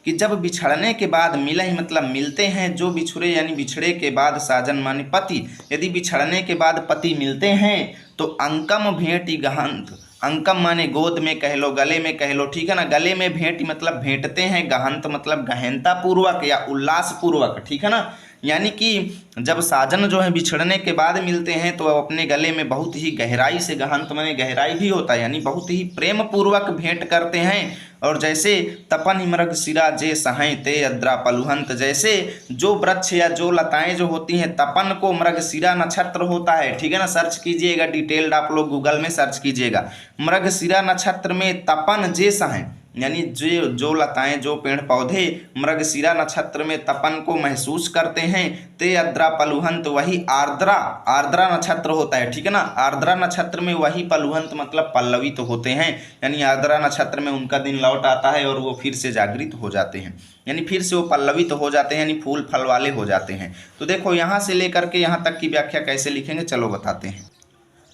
कि जब बिछड़ने के बाद, मिलहि मतलब मिलते हैं, जो बिछुरे यानी बिछड़े के बाद, साजन माने पति, यदि बिछड़ने के बाद पति मिलते हैं तो अंकम भेंटी गहंत, अंकम माने गोद में कह लो, गले में कह लो, ठीक है ना, गले में भेंट मतलब भेंटते हैं, गहंत मतलब गहनता पूर्वक या उल्लास पूर्वक, ठीक है ना, यानी कि जब साजन जो है बिछड़ने के बाद मिलते हैं तो अपने गले में बहुत ही गहराई से, गहंत माने गहराई भी होता है, यानी बहुत ही प्रेम पूर्वक भेंट करते हैं। और जैसे तपन मृग सिरा जे सहें, ते अद्रा पलुहंत, जैसे जो वृक्ष या जो लताएं जो होती हैं, तपन को मृग सिरा नक्षत्र होता है, ठीक है ना, सर्च कीजिएगा, डिटेल्ड आप लोग गूगल में सर्च कीजिएगा, मृग सिरा नक्षत्र में तपन जे सहें, यानी जो लताएं जो पेड़ पौधे मृगशिरा नक्षत्र में तपन को महसूस करते हैं, ते अद्रा पलुहंत, वही आर्द्रा नक्षत्र होता है, ठीक है ना, आर्द्रा नक्षत्र में वही पलुहंत मतलब पल्लवित तो होते हैं, यानी आर्द्रा नक्षत्र में उनका दिन लौट आता है और वो फिर से जागृत हो जाते हैं, यानी फिर से वो पल्लवित तो हो जाते हैं, यानी फूल फल वाले हो जाते हैं। तो देखो यहाँ से लेकर के यहाँ तक की व्याख्या कैसे लिखेंगे, चलो बताते हैं।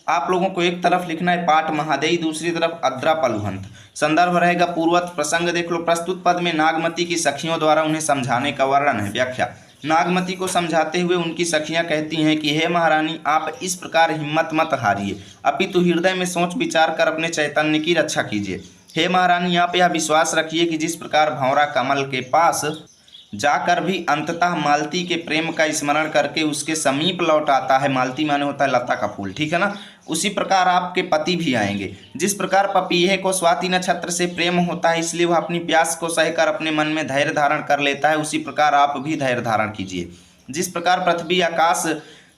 आप लोगों को एक तरफ लिखना है पाठ महादेई, दूसरी तरफ अद्रा पलुहंत। संदर्भ रहेगा पूर्वत प्रसंग, देख लो, प्रस्तुत पद में नागमती की सखियों द्वारा उन्हें समझाने का वर्णन है। व्याख्या, नागमती को समझाते हुए उनकी सखियां कहती हैं कि हे महारानी, आप इस प्रकार हिम्मत मत हारिए, अपितु हृदय में सोच विचार कर अपने चैतन्य की रक्षा कीजिए। हे महारानी, आप यह विश्वास रखिए कि जिस प्रकार भंवरा कमल के पास जाकर भी अंततः मालती के प्रेम का स्मरण करके उसके समीप लौट आता है, मालती माने होता है लता का फूल, ठीक है ना, उसी प्रकार आपके पति भी आएंगे। जिस प्रकार पपीहे को स्वाति नक्षत्र से प्रेम होता है इसलिए वह अपनी प्यास को सहकर अपने मन में धैर्य धारण कर लेता है, उसी प्रकार आप भी धैर्य धारण कीजिए। जिस प्रकार पृथ्वी आकाश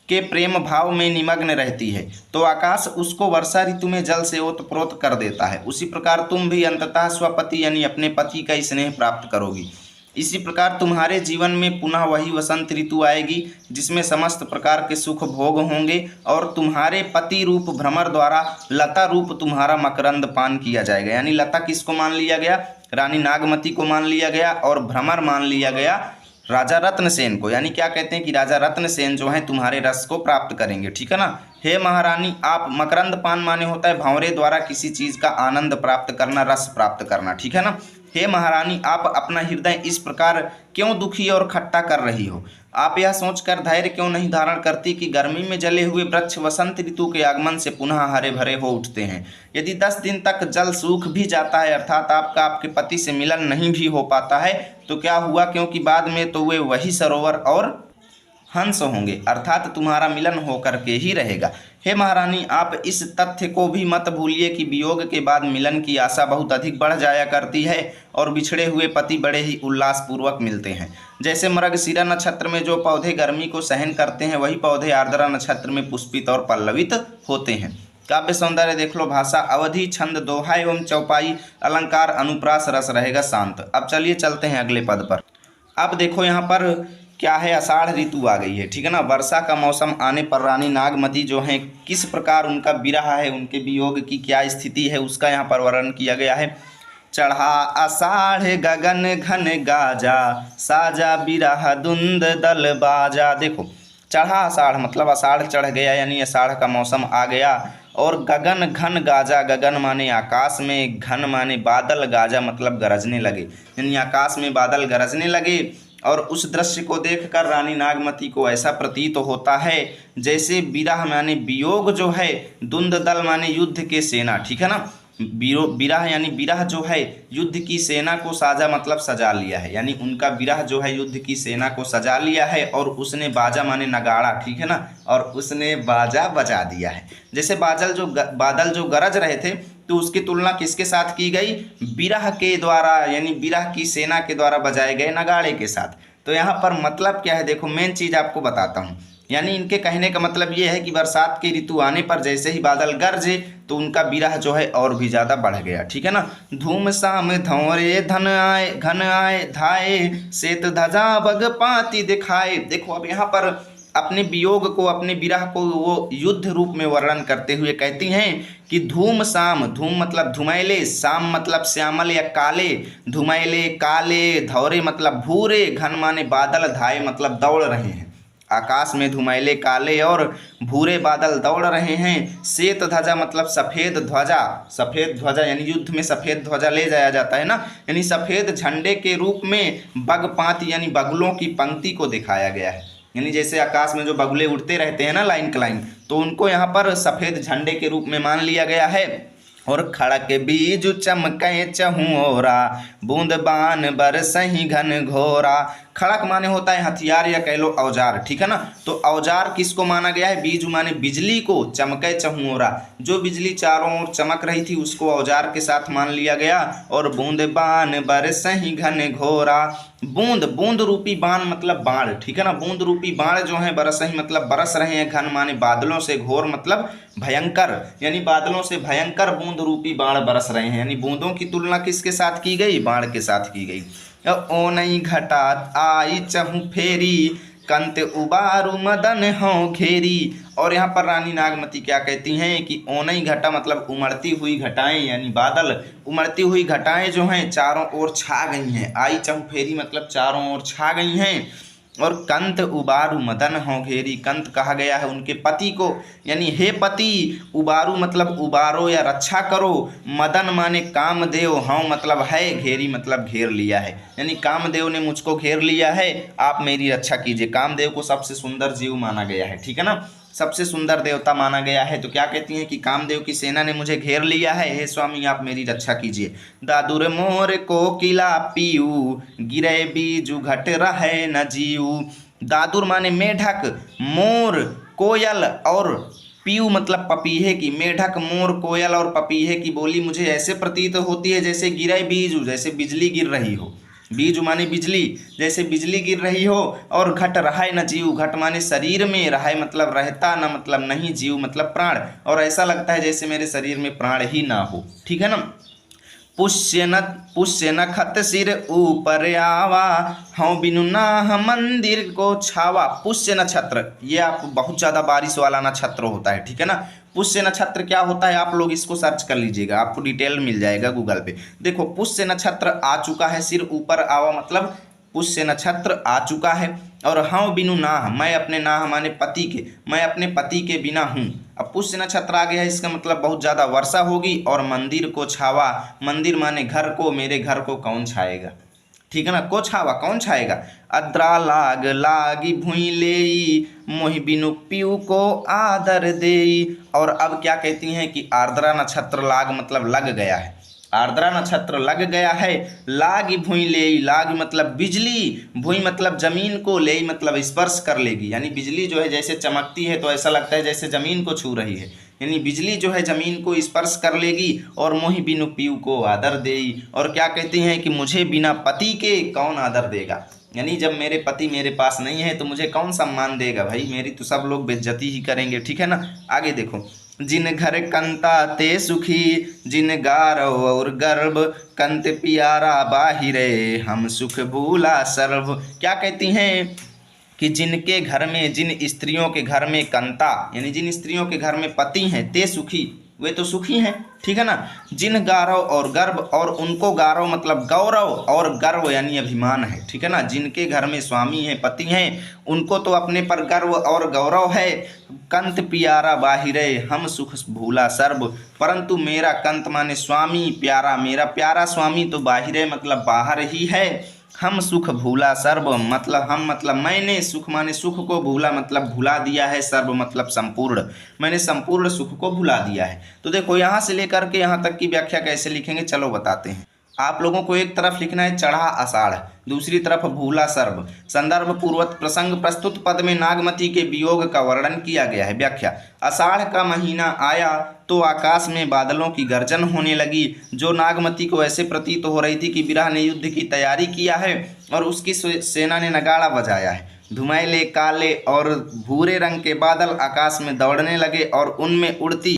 के प्रेम भाव में निमग्न रहती है तो आकाश उसको वर्षा ऋतु में जल से ओतप्रोत कर देता है, उसी प्रकार तुम भी अंततः स्वपति यानी अपने पति का स्नेह प्राप्त करोगी। इसी प्रकार तुम्हारे जीवन में पुनः वही वसंत ऋतु आएगी जिसमें समस्त प्रकार के सुख भोग होंगे और तुम्हारे पति रूप भ्रमर द्वारा लता रूप तुम्हारा मकरंद पान किया जाएगा। यानी लता किसको मान लिया गया? रानी नागमती को मान लिया गया और भ्रमर मान लिया गया राजा रत्नसेन को। यानी क्या कहते हैं कि राजा रत्नसेन जो है तुम्हारे रस को प्राप्त करेंगे, ठीक है ना। हे महारानी, आप मकरंद पान माने होता है भंवरे द्वारा किसी चीज का आनंद प्राप्त करना, रस प्राप्त करना, ठीक है ना। हे महारानी, आप अपना हृदय इस प्रकार क्यों दुखी और खट्टा कर रही हो? आप यह सोचकर धैर्य क्यों नहीं धारण करती कि गर्मी में जले हुए वृक्ष वसंत ऋतु के आगमन से पुनः हरे भरे हो उठते हैं। यदि 10 दिन तक जल सूख भी जाता है अर्थात आपका आपके पति से मिलन नहीं भी हो पाता है तो क्या हुआ, क्योंकि बाद में तो वे वही सरोवर और हंस होंगे अर्थात तुम्हारा मिलन होकर के ही रहेगा। हे महारानी, आप इस तथ्य को भी मत भूलिए कि वियोग के बाद मिलन की आशा बहुत अधिक बढ़ जाया करती है और बिछड़े हुए पति बड़े ही उल्लासपूर्वक मिलते हैं। जैसे मृगशिरा नक्षत्र में जो पौधे गर्मी को सहन करते हैं वही पौधे आर्द्रा नक्षत्र में पुष्पित और पल्लवित होते हैं। काव्य सौंदर्य देख लो, भाषा अवधि, छंद, दोहा एवं चौपाई, अलंकार, अनुप्रास, रस रहेगा शांत। अब चलिए चलते हैं अगले पद पर। अब देखो यहाँ पर क्या है, आषाढ़ ऋतु आ गई है, ठीक है ना। वर्षा का मौसम आने पर रानी नागमती जो है किस प्रकार उनका विरह है, उनके वियोग की क्या स्थिति है उसका यहाँ पर वर्णन किया गया है। चढ़ा आषाढ़ गगन घन गाजा, साजा बिरह धुंध दल बाजा। देखो, चढ़ा आषाढ़ मतलब आषाढ़ चढ़ गया यानी आषाढ़ का मौसम आ गया। और गगन घन गाजा, गगन माने आकाश में, घन माने बादल, गाजा मतलब गरजने लगे, यानी आकाश में बादल गरजने लगे। और उस दृश्य को देखकर रानी नागमती को ऐसा प्रतीत होता है जैसे विरह माने वियोग जो है, दुंद दल माने युद्ध के सेना, ठीक है ना। विरह यानी विरह जो है युद्ध की सेना को साजा मतलब सजा लिया है, यानी उनका विरह जो है युद्ध की सेना को सजा लिया है। और उसने बाजा माने नगाड़ा, ठीक है ना, और उसने बाजा बजा दिया है। जैसे बादल जो गरज रहे थे तो उसकी तुलना किसके साथ की गई? विरह के द्वारा यानी विरह की सेना के द्वारा बजाए गए नगाड़े के साथ। तो यहाँ पर मतलब क्या है, देखो मेन चीज़ आपको बताता हूँ। यानी इनके कहने का मतलब ये है कि बरसात की ऋतु आने पर जैसे ही बादल गरजे तो उनका विरह जो है और भी ज़्यादा बढ़ गया, ठीक है ना। धूम साम धौरे धन आए घन आए धाए, श्वेत ध्वजा बग पाती दिखाए। देखो अब यहाँ पर अपने वियोग को, अपने विरह को वो युद्ध रूप में वर्णन करते हुए कहती हैं कि धूम साम, धूम मतलब धुमैले, साम मतलब श्यामल या काले, धुमैले काले, धौरे मतलब भूरे, घन माने बादल, धाए मतलब दौड़ रहे हैं। आकाश में धुमैले काले और भूरे बादल दौड़ रहे हैं। श्वेत ध्वजा मतलब सफ़ेद ध्वजा, सफ़ेद ध्वजा यानी युद्ध में सफ़ेद ध्वजा ले जाया जाता है ना, यानी सफ़ेद झंडे के रूप में बगपाती यानी बगुलों की पंक्ति को दिखाया गया है। यानी जैसे आकाश में जो बगुले उड़ते रहते हैं ना लाइन के लाइन, तो उनको यहाँ पर सफ़ेद झंडे के रूप में मान लिया गया है। और खड़क बीज चमके चहुओरा, बूंद बान बरसहि घन घोरा। खड़क माने होता है हथियार या कह लो औजार, ठीक है ना। तो औजार किसको माना गया है? बीज माने बिजली को, चमके चहुओरा जो बिजली चारों ओर चमक रही थी उसको औजार के साथ मान लिया गया। और बूंद बान बरसहि घन घोरा, बूंद, बूंद रूपी बाण मतलब बाण, ठीक है ना। बूंद रूपी बाण जो है बरसहि मतलब बरस रहे हैं, घन माने बादलों से, घोर मतलब भयंकर, यानी बादलों से भयंकर बूंद रूपी बाण बरस रहे हैं। यानी बूंदों की तुलना किसके साथ की गई? बाण के साथ की गई। ओ नहीं घटा आई चहु फेरी, कंत उबारू मदन हों घेरी। और यहाँ पर रानी नागमती क्या कहती हैं कि ओनई घटा मतलब उमड़ती हुई घटाएं, यानी बादल, उमड़ती हुई घटाएं जो हैं चारों ओर छा गई हैं। आई चहु फेरी मतलब चारों ओर छा गई हैं। और कंत उबारू मदन हों घेरी, कंत कहा गया है उनके पति को, यानी हे पति, उबारू मतलब उबारो या रक्षा करो, मदन माने कामदेव, हों मतलब है, घेरी मतलब घेर लिया है, यानी कामदेव ने मुझको घेर लिया है, आप मेरी रक्षा कीजिए। कामदेव को सबसे सुंदर जीव माना गया है, ठीक है ना, सबसे सुंदर देवता माना गया है। तो क्या कहती हैं कि कामदेव की सेना ने मुझे घेर लिया है, हे स्वामी आप मेरी रक्षा कीजिए। दादुर मोर को किला पीऊ, गिरे बीजू घट रहे न जीऊ। दादुर माने मेढक, मोर, कोयल और पीऊ मतलब पपीहे की। मेढक, मोर, कोयल और पपीहे की बोली मुझे ऐसे प्रतीत होती है जैसे गिरे बीजू, जैसे बिजली गिर रही हो। बीज माने बिजली, जैसे बिजली गिर रही हो। और घट रहा है न जीव, घट माने शरीर में, रहा है मतलब रहता, न मतलब नहीं, जीव मतलब प्राण। और ऐसा लगता है जैसे मेरे शरीर में प्राण ही ना हो, ठीक है ना। पुष्य नखत सिर ऊपर आवा, हूँ बिनु नाह मंदिर को छावा। पुष्य नक्षत्र, ये आप बहुत ज़्यादा बारिश वाला नक्षत्र होता है, ठीक है ना। पुष्य नक्षत्र क्या होता है, आप लोग इसको सर्च कर लीजिएगा, आपको डिटेल मिल जाएगा गूगल पे। देखो पुष्य नक्षत्र आ चुका है, सिर ऊपर आवा मतलब पुष्य नक्षत्र आ चुका है। और हाँ बिनु नाह, मैं अपने नाह माने पति के, मैं अपने पति के बिना हूँ। अब पुष्य नक्षत्र आ गया है, इसका मतलब बहुत ज़्यादा वर्षा होगी। और मंदिर को छावा, मंदिर माने घर को, मेरे घर को कौन छाएगा, ठीक है ना। को छावा, कौन छाएगा। अद्रा लाग लागी भुई लेई, मोहि बिनु पीऊ को आदर देई। और अब क्या कहती हैं कि आर्द्रा नक्षत्र लाग मतलब लग गया है, आर्द्रा नक्षत्र लग गया है। लागी भुई लेई, लाग मतलब बिजली, भुई मतलब जमीन को, लेई मतलब स्पर्श कर लेगी। यानी बिजली जो है जैसे चमकती है तो ऐसा लगता है जैसे जमीन को छू रही है, यानी बिजली जो है जमीन को स्पर्श कर लेगी। और मोहि बिनु पीऊ को आदर देई, और क्या कहती हैं कि मुझे बिना पति के कौन आदर देगा। यानी जब मेरे पति मेरे पास नहीं है तो मुझे कौन सम्मान देगा भाई, मेरी तो सब लोग बेइज्जती ही करेंगे, ठीक है ना। आगे देखो, जिन घर कंता ते सुखी, जिन गारव और गर्भ, कंत पियारा बाहिरे, हम सुख भूला सर्व। क्या कहती हैं कि जिनके घर में, जिन स्त्रियों के घर में कंता यानी जिन स्त्रियों के घर में पति हैं, ते सुखी वे तो सुखी हैं, ठीक है ना। जिन गारव और गर्भ, और उनको गारव मतलब गौरव, और गर्व यानी अभिमान है, ठीक है ना। जिनके घर में स्वामी हैं, पति हैं, उनको तो अपने पर गर्व और गौरव है। कंत पियारा बाहिरे, हम सुख भूला सर्व। परंतु मेरा कंत माने स्वामी, प्यारा मेरा प्यारा स्वामी तो बाहिरे मतलब बाहर ही है। हम सुख भूला सर्व मतलब हम मतलब मैंने, सुख माने सुख को, भूला मतलब भुला दिया है, सर्व मतलब संपूर्ण, मैंने संपूर्ण सुख को भुला दिया है। तो देखो यहाँ से लेकर के यहाँ तक की व्याख्या कैसे लिखेंगे, चलो बताते हैं। आप लोगों को एक तरफ लिखना है चढ़ा आषाढ़, दूसरी तरफ भूला सर्व। संदर्भ पूर्वक प्रसंग प्रस्तुत पद में नागमती के वियोग का वर्णन किया गया है। व्याख्या, आषाढ़ का महीना आया तो आकाश में बादलों की गर्जन होने लगी, जो नागमती को ऐसे प्रतीत हो रही थी कि विरह ने युद्ध की तैयारी किया है और उसकी सेना ने नगाड़ा बजाया है। धुमैले काले और भूरे रंग के बादल आकाश में दौड़ने लगे और उनमें उड़ती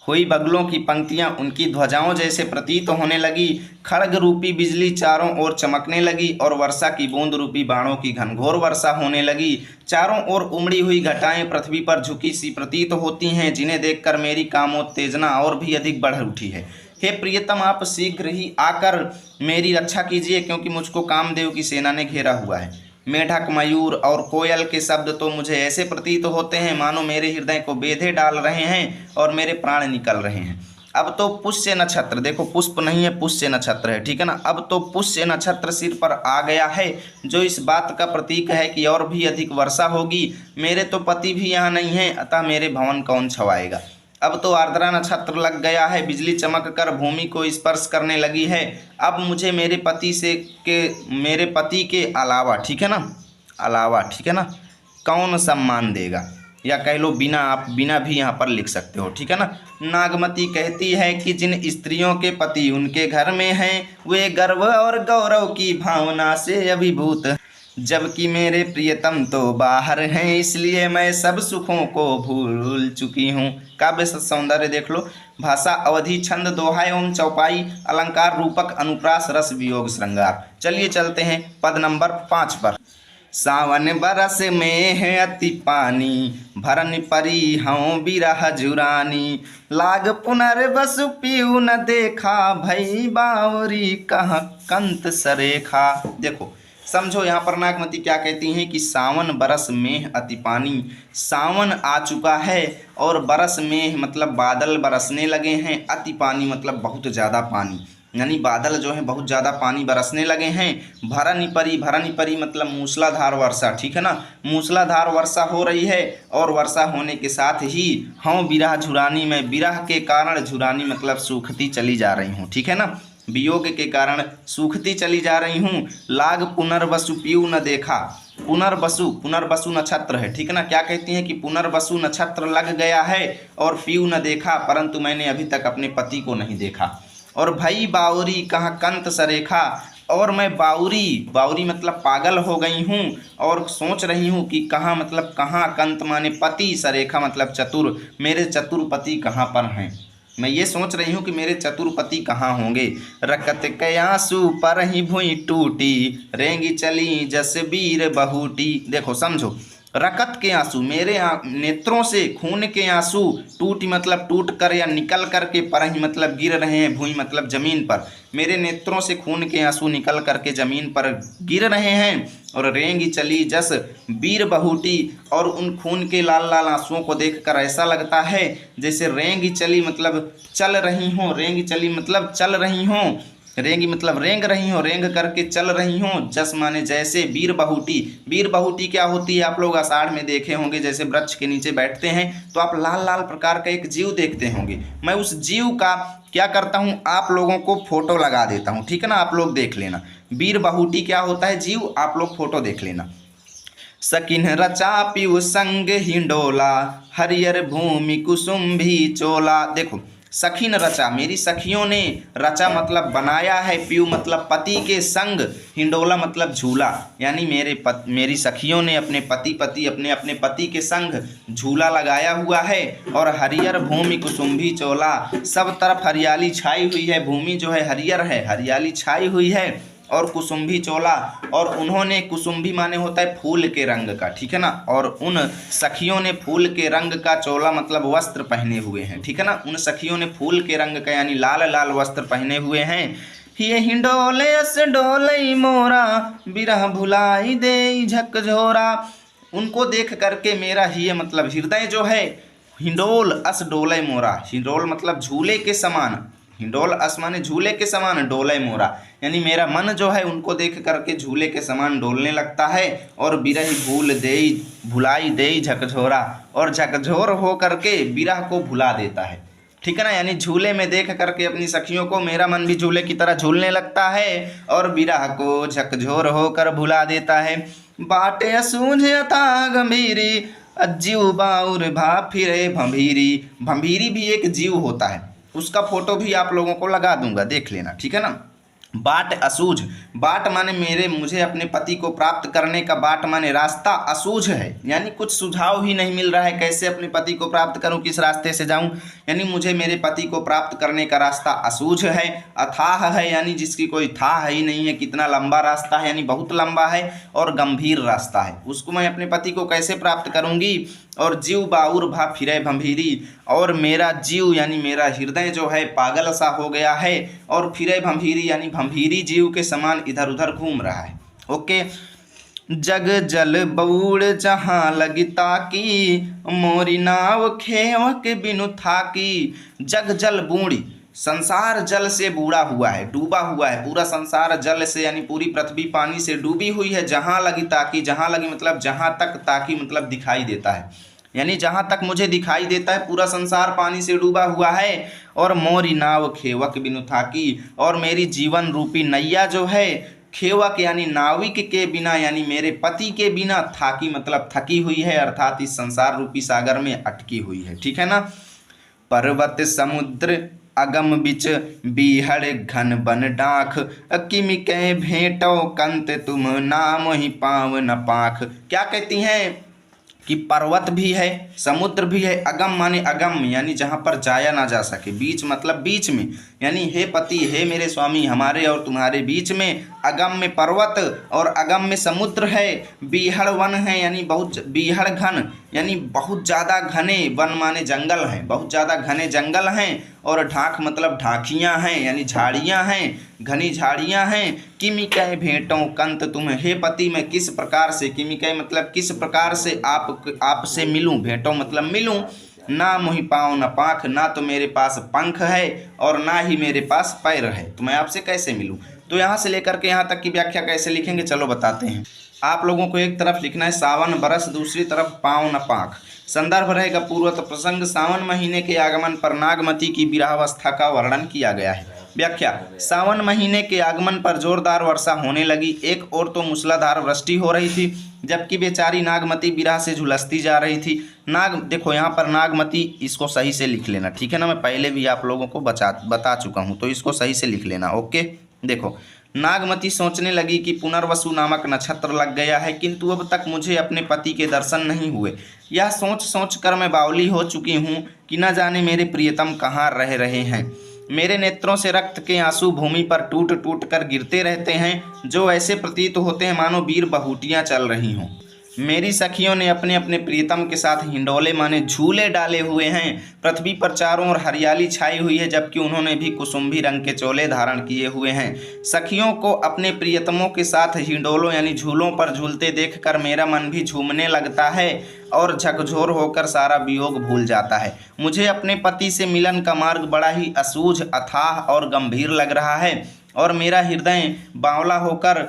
हुई बगलों की पंक्तियां उनकी ध्वजाओं जैसे प्रतीत होने लगी। खड़ग रूपी बिजली चारों ओर चमकने लगी और वर्षा की बूंद रूपी बाणों की घनघोर वर्षा होने लगी। चारों ओर उमड़ी हुई घटाएं पृथ्वी पर झुकी सी प्रतीत होती हैं, जिन्हें देखकर मेरी कामोत्तेजना और भी अधिक बढ़ उठी है। हे प्रियतम, आप शीघ्र ही आकर मेरी रक्षा कीजिए, क्योंकि मुझको कामदेव की सेना ने घेरा हुआ है। मेढक, मयूर और कोयल के शब्द तो मुझे ऐसे प्रतीत होते हैं मानो मेरे हृदय को बेधे डाल रहे हैं और मेरे प्राण निकल रहे हैं। अब तो पुष्य नक्षत्र, देखो पुष्प नहीं है पुष्य नक्षत्र है, ठीक है ना। अब तो पुष्य नक्षत्र सिर पर आ गया है, जो इस बात का प्रतीक है कि और भी अधिक वर्षा होगी। मेरे तो पति भी यहाँ नहीं है, अतः मेरे भवन कौन छवाएगा। अब तो आर्द्रा नक्षत्र लग गया है, बिजली चमक कर भूमि को स्पर्श करने लगी है। अब मुझे मेरे पति के अलावा, ठीक है ना, अलावा, ठीक है ना, कौन सम्मान देगा, या कह लो बिना, आप बिना भी यहाँ पर लिख सकते हो, ठीक है ना। नागमती कहती है कि जिन स्त्रियों के पति उनके घर में हैं, वे गर्व और गौरव की भावना से अभिभूत, जबकि मेरे प्रियतम तो बाहर हैं, इसलिए मैं सब सुखों को भूल चुकी हूँ। काव्य सौंदर्य देख लो। भाषा, अवधि, छंद, दोहा एवं चौपाई, अलंकार, रूपक, अनुप्रास, रस, वियोग, श्रृंगार। चलिए चलते हैं पद नंबर 5 पर। सावन बरस में है अति पानी, भरन परी हूँ बिरह जुरानी, लाग पुनर्वसु पीऊ न देखा, भई बावरी कहाँ कंत सरेखा। देखो समझो यहाँ पर नागमती क्या कहती हैं कि सावन बरस में अति पानी, सावन आ चुका है और बरस में मतलब बादल बरसने लगे हैं, अति पानी मतलब बहुत ज़्यादा पानी, यानी बादल जो है बहुत ज़्यादा पानी बरसने लगे हैं। भरनी परी मतलब मूसलाधार वर्षा, ठीक है ना, मूसलाधार वर्षा हो रही है। और वर्षा होने के साथ ही हाँ बिरह झुरानी, में बिरह के कारण, झुरानी मतलब सूखती चली जा रही हूँ, ठीक है ना, वियोग के कारण सूखती चली जा रही हूँ। लाग पुनर्वसु पीऊ न देखा, पुनर्वसु नक्षत्र है, ठीक है ना। क्या कहती हैं कि पुनर्वसु नक्षत्र लग गया है और पीऊ न देखा, परंतु मैंने अभी तक अपने पति को नहीं देखा। और भई बावरी कहाँ कंत सरेखा, और मैं बाउरी, बाउरी मतलब पागल हो गई हूँ, और सोच रही हूँ कि कहाँ मतलब कहाँ, कंत माने पति, सरेखा मतलब चतुर, मेरे चतुर पति कहाँ पर हैं। मैं ये सोच रही हूँ कि मेरे चतुर पति कहाँ होंगे। रकत के आंसू पर ही भुई टूटी, रेंगी चली जसबीर बहूटी। देखो समझो, रकत के आंसू, मेरे नेत्रों से खून के आंसू, टूटी मतलब टूट कर या निकल कर के, पर ही मतलब गिर रहे हैं, भूई मतलब जमीन पर, मेरे नेत्रों से खून के आंसू निकल करके जमीन पर गिर रहे हैं। और रेंगी चली जस बीर बहूटी, और उन खून के लाल लाल आंसुओं को देखकर ऐसा लगता है जैसे रेंगी चली मतलब चल रही हों, रेंगी चली मतलब चल रही हों, रेंगी मतलब रेंग रही हो, रेंग करके चल रही हो, जस माने जैसे, बीर बहूटी, बीर बहूटी क्या होती है आप लोग आषाढ़ में देखे होंगे, जैसे वृक्ष के नीचे बैठते हैं तो आप लाल लाल प्रकार का एक जीव देखते होंगे। मैं उस जीव का क्या करता हूँ, आप लोगों को फोटो लगा देता हूँ, ठीक है ना, आप लोग देख लेना बीर बहूटी क्या होता है जीव, आप लोग फोटो देख लेना। सकिन रचा पीऊ संग हिंडोला, हरियर भूमि कुसुम्भी चोला। देखो सखी ने रचा, मेरी सखियों ने, रचा मतलब बनाया है, पीयू मतलब पति के संग, हिंडोला मतलब झूला, यानी मेरी सखियों ने अपने अपने पति के संग झूला लगाया हुआ है। और हरियर भूमि कुसुम्भी चोला, सब तरफ हरियाली छाई हुई है, भूमि जो है हरियर है, हरियाली छाई हुई है, और कुसुम्भी चोला, और उन्होंने, कुसुम्भी माने होता है फूल के रंग का, ठीक है ना, और उन सखियों ने फूल के रंग का चोला मतलब वस्त्र पहने हुए हैं, ठीक है ना, उन सखियों ने फूल के रंग का यानी लाल लाल वस्त्र पहने हुए हैं। ये हिंडोले से डोलई मोरा, बिरह भुलाई दे झकझोरा। उनको देख करके मेरा ही मतलब हृदय जो है, हिंडोल अस डोलय मोरा, हिंडोल मतलब झूले के समान, हिंडोल अस माने झूले के समान, डोलय मोरा यानी मेरा मन जो है उनको देख करके झूले के समान डोलने लगता है। और बिरह भूल दे भुलाई दे झकझोरा, और झकझोर हो करके बिरह को भुला देता है, ठीक है ना, यानी झूले में देख करके अपनी सखियों को मेरा मन भी झूले की तरह झूलने लगता है, और बिरह को झकझोर होकर भुला देता है। बाटे असूझ अथा गंभीरी, जीव बाउर भा फिरे भंभीरी। भंभीरी भी एक जीव होता है, उसका फोटो भी आप लोगों को लगा दूंगा, देख लेना, ठीक है ना। बाट असूझ, बाट माने मुझे अपने पति को प्राप्त करने का, बाट माने रास्ता, असूझ है यानी कुछ सुझाव ही नहीं मिल रहा है, कैसे अपने पति को प्राप्त करूं, किस रास्ते से जाऊं, यानी मुझे मेरे पति को प्राप्त करने का रास्ता असूझ है। अथाह है यानी जिसकी कोई थाह ही नहीं है, कितना लंबा रास्ता है यानी बहुत लंबा है, और गंभीर रास्ता है, उसको मैं अपने पति को कैसे प्राप्त करूंगी। और जीव बाउर भा फिरे भंभीरी, और मेरा जीव यानी मेरा हृदय जो है पागल सा हो गया है, और फिरे भंभीरी यानी भंभीरी जीव के समान इधर उधर घूम रहा है। ओके, जग जल बऊड़ जहाँ लगता की, मोरी नाव खेवक बिनु थाकी। जग जल बूढ़ी, संसार जल से बूढ़ा हुआ है, डूबा हुआ है, पूरा संसार जल से यानी पूरी पृथ्वी पानी से डूबी हुई है। जहाँ लगी ताकि, जहाँ लगी मतलब जहाँ तक, ताकि मतलब दिखाई देता है, यानी जहाँ तक मुझे दिखाई देता है पूरा संसार पानी से डूबा हुआ है। और मोरी नाव खेवक बिनु थाकी, और मेरी जीवन रूपी नैया जो है, खेवक यानी नाविक के बिना यानी मेरे पति के बिना, थाकी मतलब थकी हुई है, अर्थात इस संसार रूपी सागर में अटकी हुई है, ठीक है ना। पर्वत समुद्र अगम बिच, बीहड़ घन बन डाख, किमि कह भेंटो कंत तुम, नाम ही पाव न पाख। क्या कहती हैं कि पर्वत भी है, समुद्र भी है, अगम माने अगम यानी जहाँ पर जाया ना जा सके, बीच मतलब बीच में, यानी हे पति, हे मेरे स्वामी, हमारे और तुम्हारे बीच में अगम में पर्वत और अगम में समुद्र है। बीहड़ वन है यानी बहुत, बीहड़ घन यानी बहुत ज़्यादा घने, वन माने जंगल हैं, बहुत ज़्यादा घने जंगल हैं। और ढाक मतलब ढाकियाँ हैं यानी झाड़ियाँ हैं, घनी झाड़ियाँ हैं। किमि कह भेंटों कंत तुम, हे पति मैं किस प्रकार से, किमि कह मतलब किस प्रकार से आपसे मिलूं, भेंटों मतलब मिलूं। ना मुहि पाँव न पाँख, ना तो मेरे पास पंख है और ना ही मेरे पास पैर है, तो मैं आपसे कैसे मिलूं। तो यहाँ से लेकर के यहाँ तक की व्याख्या कैसे लिखेंगे, चलो बताते हैं। आप लोगों को एक तरफ लिखना है सावन बरस, दूसरी तरफ पाँव न पाँख। संदर्भ रहेगा पूर्वत प्रसंग, सावन महीने के आगमन पर नागमती की विरहावस्था का वर्णन किया गया है। व्याख्या, सावन महीने के आगमन पर जोरदार वर्षा होने लगी, एक और तो मूसलाधार वृष्टि हो रही थी, जबकि बेचारी नागमती विरह से झुलसती जा रही थी। देखो यहाँ पर नागमती, इसको सही से लिख लेना, ठीक है ना, मैं पहले भी आप लोगों को बता चुका हूँ, तो इसको सही से लिख लेना। ओके, देखो नागमती सोचने लगी कि पुनर्वसु नामक नक्षत्र लग गया है, किंतु अब तक मुझे अपने पति के दर्शन नहीं हुए। यह सोच सोच कर मैं बावली हो चुकी हूँ कि न जाने मेरे प्रियतम कहाँ रह रहे हैं। मेरे नेत्रों से रक्त के आंसू भूमि पर टूट टूट कर गिरते रहते हैं, जो ऐसे प्रतीत होते हैं मानो वीर बहूटियाँ चल रही हों। मेरी सखियों ने अपने अपने प्रियतम के साथ हिंडोले माने झूले डाले हुए हैं। पृथ्वी पर चारों ओर हरियाली छाई हुई है, जबकि उन्होंने भी कुसुम्भी रंग के चोले धारण किए हुए हैं। सखियों को अपने प्रियतमों के साथ हिंडोलों यानी झूलों पर झूलते देखकर मेरा मन भी झूमने लगता है और झकझोर होकर सारा वियोग भूल जाता है। मुझे अपने पति से मिलन का मार्ग बड़ा ही असूझ, अथाह और गंभीर लग रहा है और मेरा हृदय बावला होकर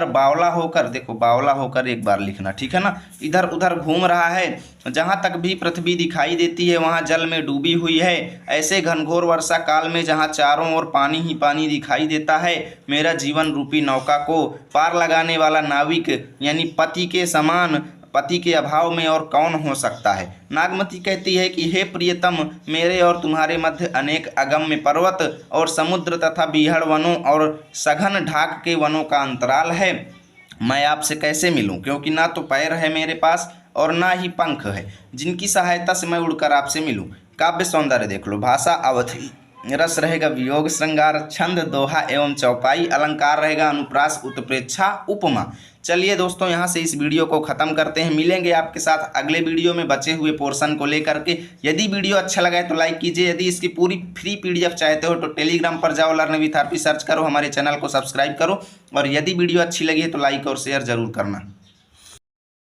बावला होकर एक बार लिखना, ठीक है ना, इधर उधर घूम रहा है। जहाँ तक भी पृथ्वी दिखाई देती है वहाँ जल में डूबी हुई है। ऐसे घनघोर वर्षा काल में जहाँ चारों ओर पानी ही पानी दिखाई देता है, मेरा जीवन रूपी नौका को पार लगाने वाला नाविक यानी पति के समान पति के अभाव में और कौन हो सकता है। नागमती कहती है कि हे प्रियतम, मेरे और तुम्हारे मध्य अनेक अगम्य पर्वत और समुद्र तथा बीहड़ वनों और सघन ढाक के वनों का अंतराल है। मैं आपसे कैसे मिलूं, क्योंकि ना तो पैर है मेरे पास और ना ही पंख है जिनकी सहायता से मैं उड़कर आपसे मिलूं। काव्य सौंदर्य देख लो, भाषा अवधि, रस रहेगा वियोग श्रृंगार, छंद दोहा एवं चौपाई, अलंकार रहेगा अनुप्रास उत्प्रेक्षा उपमा। चलिए दोस्तों, यहाँ से इस वीडियो को ख़त्म करते हैं। मिलेंगे आपके साथ अगले वीडियो में बचे हुए पोर्शन को लेकर के। यदि वीडियो अच्छा लगा है तो लाइक कीजिए। यदि इसकी पूरी फ्री PDF चाहते हो तो टेलीग्राम पर जाओ, लर्न विथ आरपी सर्च करो, हमारे चैनल को सब्सक्राइब करो और यदि वीडियो अच्छी लगी है तो लाइक और शेयर जरूर करना।